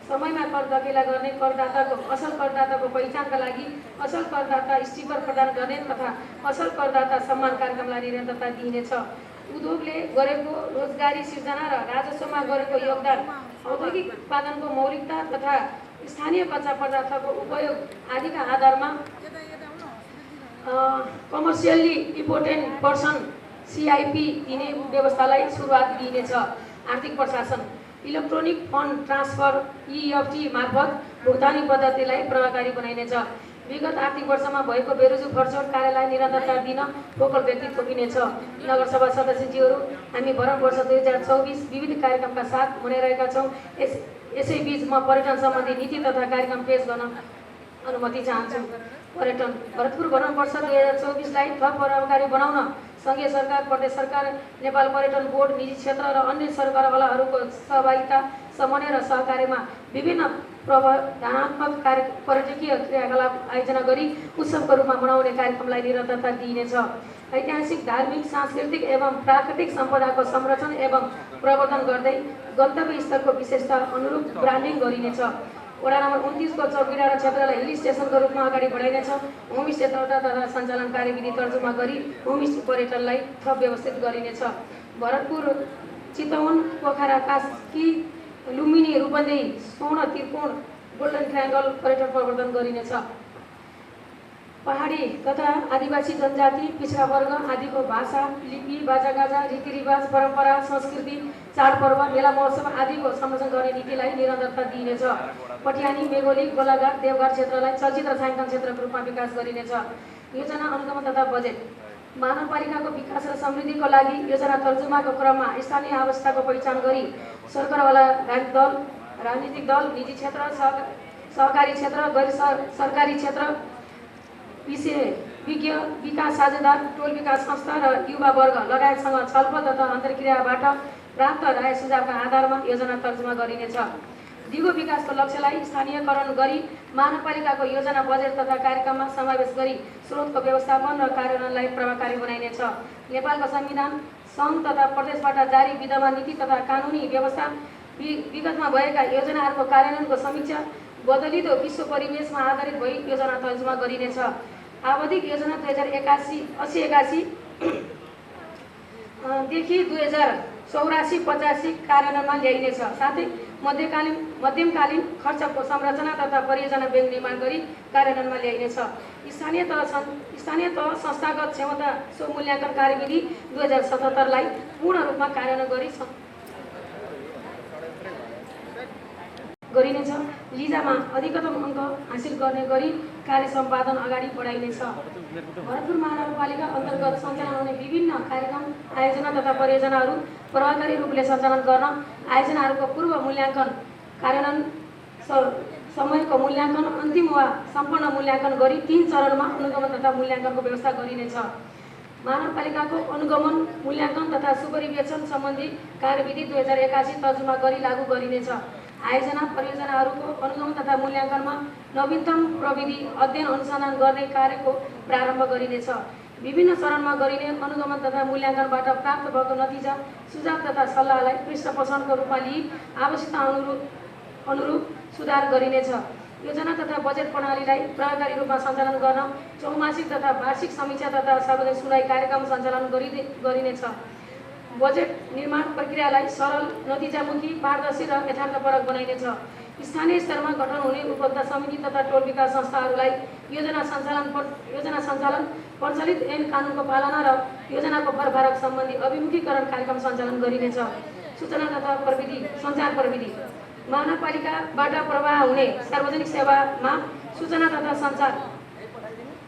समयमा कर दकेला गर्ने करदाताको असल करदाताको पहिचानका लागि असल करदाता स्टिकर प्रदान गर्ने तथा असल करदाता सम्मान कार्यक्रमलाई निरन्तरता दिइनेछ। उद्योगले गरेको रोजगारी सिर्जना र राजस्वमा गरेको योगदान औद्योगिक उत्पादनको मौलिकता तथा स्थानीय कच्चा पदार्थको उपयोग आदिका आधारमा कमर्सियल्ली इम्पोर्टेन्ट पर्सन CIP दिने व्यवस्थालाई सुरुवात दिइनेछ। आर्थिक प्रशासन इलेक्ट्रोनिक फन्ड ट्रान्सफर EFT मार्फत भुक्तानी पद्धतिलाई प्रभावकारी बनाइनेछ। विगत आर्थिक वर्षमा भएको बेरोजु खर्चोट कार्यलाई निरन्तरता दिन फोकल व्यक्ति थोपिनेछ। नगरसभा सदस्यज्यूहरू, हामी भरण वर्ष 2024 विविध कार्यक्रमका साथ मनाइरहेका छौँ। यसैबीच म पर्यटन सम्बन्धी नीति तथा कार्यक्रम पेश गर्न अनुमति चाहन्छु। पर्यटन भरतपुर भरण वर्ष 2024लाई थप प्रभावकारी बनाउन सङ्घीय सरकार, प्रदेश सरकार, नेपाल पर्यटन बोर्ड, निजी क्षेत्र र अन्य सरकारवालाहरूको सहभागिता, समन्वय र सहकार्यमा विभिन्न प्रबन्धनात्मक पर्यटकीय क्रियाकलाप आयोजना गरी उत्सवको रूपमा मनाउने कार्यक्रमलाई निरन्तरता दिइनेछ। ऐतिहासिक, धार्मिक, सांस्कृतिक एवं प्राकृतिक सम्पदाको संरक्षण एवं प्रवर्धन गर्दै गन्तव्य स्थलको विशेषता अनुरूप ब्रान्डिङ गरिनेछ। वडा नम्बर 29 को चौकीडा र क्षेत्रलाई हिल स्टेसनको रूपमा अगाडि बढाइनेछ। होमस्टे दर्ता तथा सञ्चालन कार्यविधि तर्जुमा गरी होमस्टे पर्यटनलाई थप व्यवस्थित गरिनेछ। भरतपुर, चितवन, पोखरा, कास्की, लुम्बिनी, रूपन्देही, स्वर्ण त्रिकोण, गोल्डन ट्रायङ्गल पर्यटन प्रवर्धन गरिनेछ। पहाडी तथा आदिवासी जनजाति, पिछडा वर्ग आदिको भाषा, लिपि, बाजागाजा, रीतिरिवाज, परम्परा, संस्कृति, चाडपर्व, मेला महोत्सव आदिको संरक्षण गर्ने नीतिलाई निरन्तरता दिइनेछ। पटियानी, मेघोली, गोलाघाट, देवघाट क्षेत्रलाई चलचित्र छायाङ्कन क्षेत्रको रूपमा विकास गरिनेछ। योजना अनुगमन तथा बजेट महानगरपालिकाको विकास र समृद्धिको लागि योजना तर्जुमाको क्रममा स्थानीय अवस्थाको पहिचान गरी सरकारवाला राजनीतिक दल, निजी क्षेत्र, सहकारी क्षेत्र, गैर सरकारी क्षेत्र, विज्ञ विकास साझेदार, टोल विकास संस्था र युवा वर्ग लगायतसँग छलफल तथा अन्तर्क्रियाबाट प्राप्त राय सुझावका आधारमा योजना तर्जुमा गरिनेछ। दिगो विकासको लक्ष्यलाई स्थानीयकरण गरी महानगरपालिकाको योजना, बजेट तथा कार्यक्रममा समावेश गरी स्रोतको व्यवस्थापन र कार्यान्वयनलाई प्रभावकारी बनाइनेछ। नेपालको संविधान, सङ्घ तथा प्रदेशबाट जारी विद्यमान नीति तथा कानुनी व्यवस्था, विगतमा भएका योजनाहरूको कार्यान्वयनको समीक्षा, बदलिदो विश्व परिवेशमा आधारित भई योजना तर्जुमा गरिनेछ। आवधिक योजना 2081 देखि 2084-85 कार्यान्वयनमा ल्याइनेछ। साथै मध्यमकालीन खर्चको संरचना तथा परियोजना ब्याङ्क निर्माण गरी कार्यान्वयनमा ल्याइनेछ। स्थानीय तह संस्थागत क्षमता स्वमूल्याङ्कन कार्यविधि 2077लाई पूर्ण रूपमा कार्यान्वयन गरिनेछ। लिजामा अधिकतम अङ्क हासिल गर्ने गरी कार्य सम्पादन अगाडि बढाइनेछ। भरतपुर महानगरपालिका अन्तर्गत सञ्चालन हुने विभिन्न कार्यक्रम, आयोजना तथा परियोजनाहरू प्रभावकारी रूपले सञ्चालन गर्न आयोजनाहरूको पूर्व मूल्याङ्कन, कार्यान्वयन समयको मूल्याङ्कन, अन्तिम वा सम्पूर्ण मूल्याङ्कन गरी 3 चरणमा अनुगमन तथा मूल्याङ्कनको व्यवस्था गरिनेछ। महानगरपालिकाको अनुगमन, मूल्याङ्कन तथा सुपरिवेक्षण सम्बन्धी कार्यविधि 2081 तर्जुमा गरी लागू गरिनेछ। आयोजना परियोजनाहरूको अनुगमन तथा मूल्याङ्कनमा नवीनतम प्रविधि अध्ययन अनुसन्धान गर्ने कार्यको प्रारम्भ गरिनेछ। विभिन्न चरणमा गरिने अनुगमन तथा मूल्याङ्कनबाट प्राप्त भएको नतिजा, सुझाव तथा सल्लाहलाई पृष्ठपोषणको रूपमा लिई आवश्यकता अनुरूप सुधार गरिनेछ। योजना तथा बजेट प्रणालीलाई प्रभावकारी रूपमा सञ्चालन गर्न चौमासिक तथा वार्षिक समीक्षा तथा सार्वजनिक सुनवाई कार्यक्रम सञ्चालन गरिनेछ। बजेट निर्माण प्रक्रियालाई सरल, नतिजामुखी, पारदर्शी र यथार्थपरक बनाइनेछ। स्थानीय स्तरमा गठन हुने उपभोक्ता समिति तथा टोल विकास संस्थाहरूलाई योजना सञ्चालन, प्रचलित ऐन कानुनको पालना र योजनाको फरफरक सम्बन्धी अभिमुखीकरण कार्यक्रम सञ्चालन गरिनेछ। सूचना तथा सञ्चार प्रविधि महानगरपालिकाबाट प्रवाह हुने सार्वजनिक सेवामा सूचना तथा सञ्चार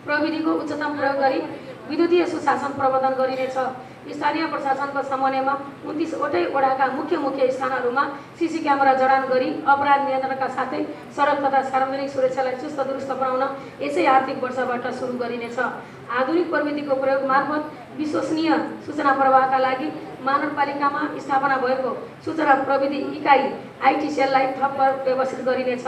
प्रविधिको उच्चतम प्रयोग गरी विद्युतीय सुशासन प्रवर्धन गरिनेछ। स्थानीय प्रशासनको समन्वयमा 29 वटै वडाका मुख्य स्थानहरूमा सीसी क्यामेरा जडान गरी अपराध नियन्त्रणका साथै सडक तथा सार्वजनिक सुरक्षालाई चुस्त दुरुस्त बनाउन यसै आर्थिक वर्षबाट सुरु गरिनेछ। आधुनिक प्रविधिको प्रयोग मार्फत विश्वसनीय सूचना प्रवाहका लागि महानगरपालिकामा स्थापना भएको सूचना प्रविधि इकाइ आइटी सेललाई थप व्यवस्थित गरिनेछ।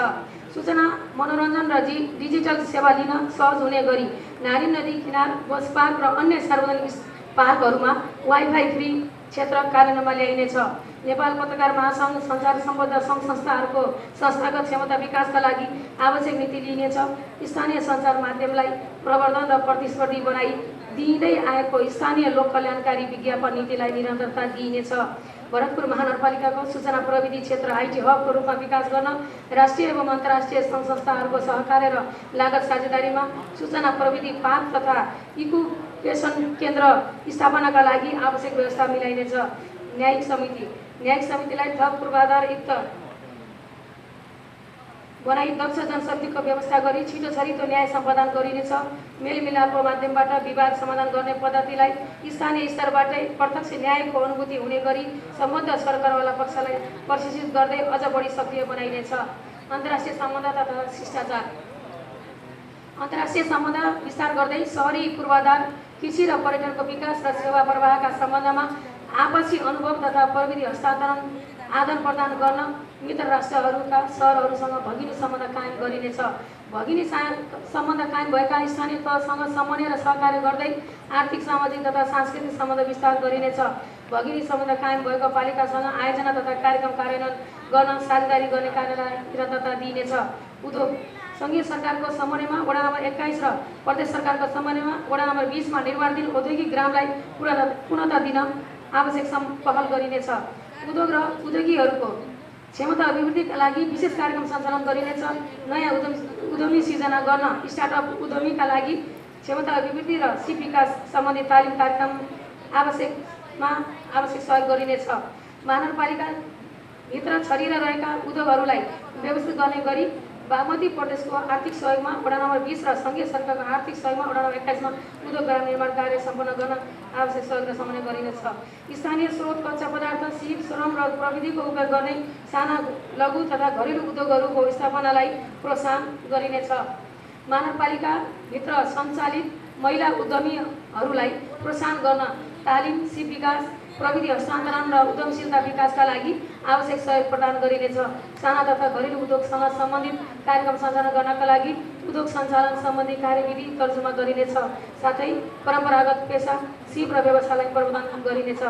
सूचना, मनोरञ्जन र डिजिटल सेवा लिन सहज हुने गरी नारी नदी किनार, बस पार्क र अन्य सार्वजनिक पार्कहरूमा वाइफाई फ्री क्षेत्र कार्यान्वयनमा ल्याइनेछ। नेपाल पत्रकार महासङ्घ सञ्चार सम्बद्ध सङ्घ संस्थाहरूको संस्थागत क्षमता विकासका लागि आवश्यक नीति लिइनेछ। स्थानीय सञ्चार माध्यमलाई प्रवर्धन र प्रतिस्पर्धी बनाई दिइँदै आएको स्थानीय लोक कल्याणकारी विज्ञापन नीतिलाई निरन्तरता दिइनेछ। भरतपुर महानगरपालिकाको सूचना प्रविधि क्षेत्र आइटी हबको रूपमा विकास गर्न राष्ट्रिय एवं अन्तर्राष्ट्रिय सङ्घ संस्थाहरूको सहकार्य र लागत साझेदारीमा सूचना प्रविधि पार्क तथा इन्क्युबेसन केन्द्र स्थापनाका लागि आवश्यक व्यवस्था मिलाइनेछ। न्यायिक समितिलाई थप पूर्वाधारयुक्त बनाई दक्ष जनशक्तिको व्यवस्था गरी छिटो छरितो न्याय सम्पादन गरिनेछ। मेलमिलापको माध्यमबाट विवाद समाधान गर्ने पद्धतिलाई स्थानीय स्तरबाटै प्रत्यक्ष न्यायको अनुभूति हुने गरी सम्बद्ध सरकारवाला पक्षलाई प्रशिक्षित गर्दै अझ बढी सक्रिय बनाइनेछ। अन्तर्राष्ट्रिय सम्बन्ध तथा शिष्टाचार अन्तर्राष्ट्रिय सम्बन्ध विस्तार गर्दै शहरी पूर्वाधार, कृषि र पर्यटनको विकास र सेवा प्रवाहका सम्बन्धमा आपसी अनुभव तथा प्रविधि हस्तान्तरण आदान प्रदान गर्न मित्र राष्ट्रहरूका सहरहरूसँग भगिनी सम्बन्ध कायम गरिनेछ। भगिनी सम्बन्ध कायम भएका स्थानीय तहसँग समन्वय र सहकार्य गर्दै आर्थिक, सामाजिक तथा सांस्कृतिक सम्बन्ध विस्तार गरिनेछ। भगिनी सम्बन्ध कायम भएको पालिकासँग आयोजना तथा कार्यक्रम कार्यान्वयन गर्न साझेदारी गर्ने कार्यलाई निरन्तरता दिइनेछ। उद्योग सङ्घीय सरकारको समन्वयमा वडा नम्बर 21 र प्रदेश सरकारको समन्वयमा वडा नम्बर 20 मा निर्माणाधीन औद्योगिक ग्रामलाई पूर्णता दिन आवश्यक पहल गरिनेछ। उद्योग र उद्योगीहरूको क्षमता अभिवृद्धिका लागि विशेष कार्यक्रम सञ्चालन गरिनेछ। नयाँ उद्यमी सिर्जना गर्न स्टार्टअप उद्यमीका लागि क्षमता अभिवृद्धि र सिप विकास सम्बन्धी तालिम कार्यक्रम आवश्यक सहयोग गरिनेछ। महानगरपालिकाभित्र छरिएर रहेका उद्योगहरूलाई व्यवस्थित गर्ने गरी बागमती प्रदेशको आर्थिक सहयोगमा वडा नम्बर 20 र सङ्घीय सरकारको आर्थिक सहयोगमा वडा नम्बर 21 मा उद्योग ग्राम निर्माण कार्य सम्पन्न गर्न आवश्यक सहयोग र समन्वय गरिनेछ। स्थानीय स्रोत, कच्चा पदार्थ, सिप, श्रम र प्रविधिको उपयोग गर्ने साना, लघु तथा घरेलु उद्योगहरूको स्थापनालाई प्रोत्साहन गरिनेछ। महानगरपालिकाभित्र सञ्चालित महिला उद्यमीहरूलाई प्रोत्साहन गर्न तालिम, सिप विकास, प्रविधि हस्तान्तरण र उद्यमशीलता विकासका लागि आवश्यक सहयोग प्रदान गरिनेछ। साना तथा घरेलु उद्योगसँग सम्बन्धित कार्यक्रम सञ्चालन गर्नका लागि उद्योग सञ्चालन सम्बन्धी कार्यविधि तर्जुमा गरिनेछ। साथै परम्परागत पेसा, सिप र व्यवसायलाई प्रवर्धन गरिनेछ।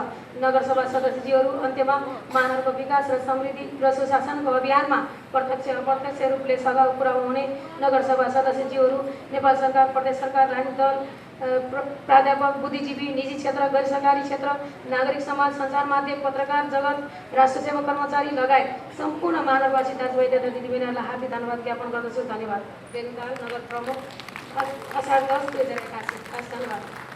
नगरसभा सदस्यज्यूहरू अन्त्यमा महानगरको विकास र समृद्धि र सुशासनको अभियानमा प्रत्यक्ष अप्रत्यक्ष रूपले सघाउ पुर्याउने नगरसभा सदस्यज्यूहरू नेपाल सरकार, प्रदेश सरकार, राजनीतिक दल, प्राध्यापक, बुद्धिजीवी, निजी क्षेत्र, गैर सरकारी क्षेत्र, नागरिक समाज, सञ्चार माध्यम, पत्रकार जगत, राष्ट्रसेवा कर्मचारी लगायत सम्पूर्ण महानगरवासी दाजुभाइ तथा दिदीबहिनीहरूलाई हार्दिक धन्यवाद ज्ञापन गर्दछु। धन्यवाद। बेलुदाल नगर प्रमुख, असार 10, 2081। धन्यवाद।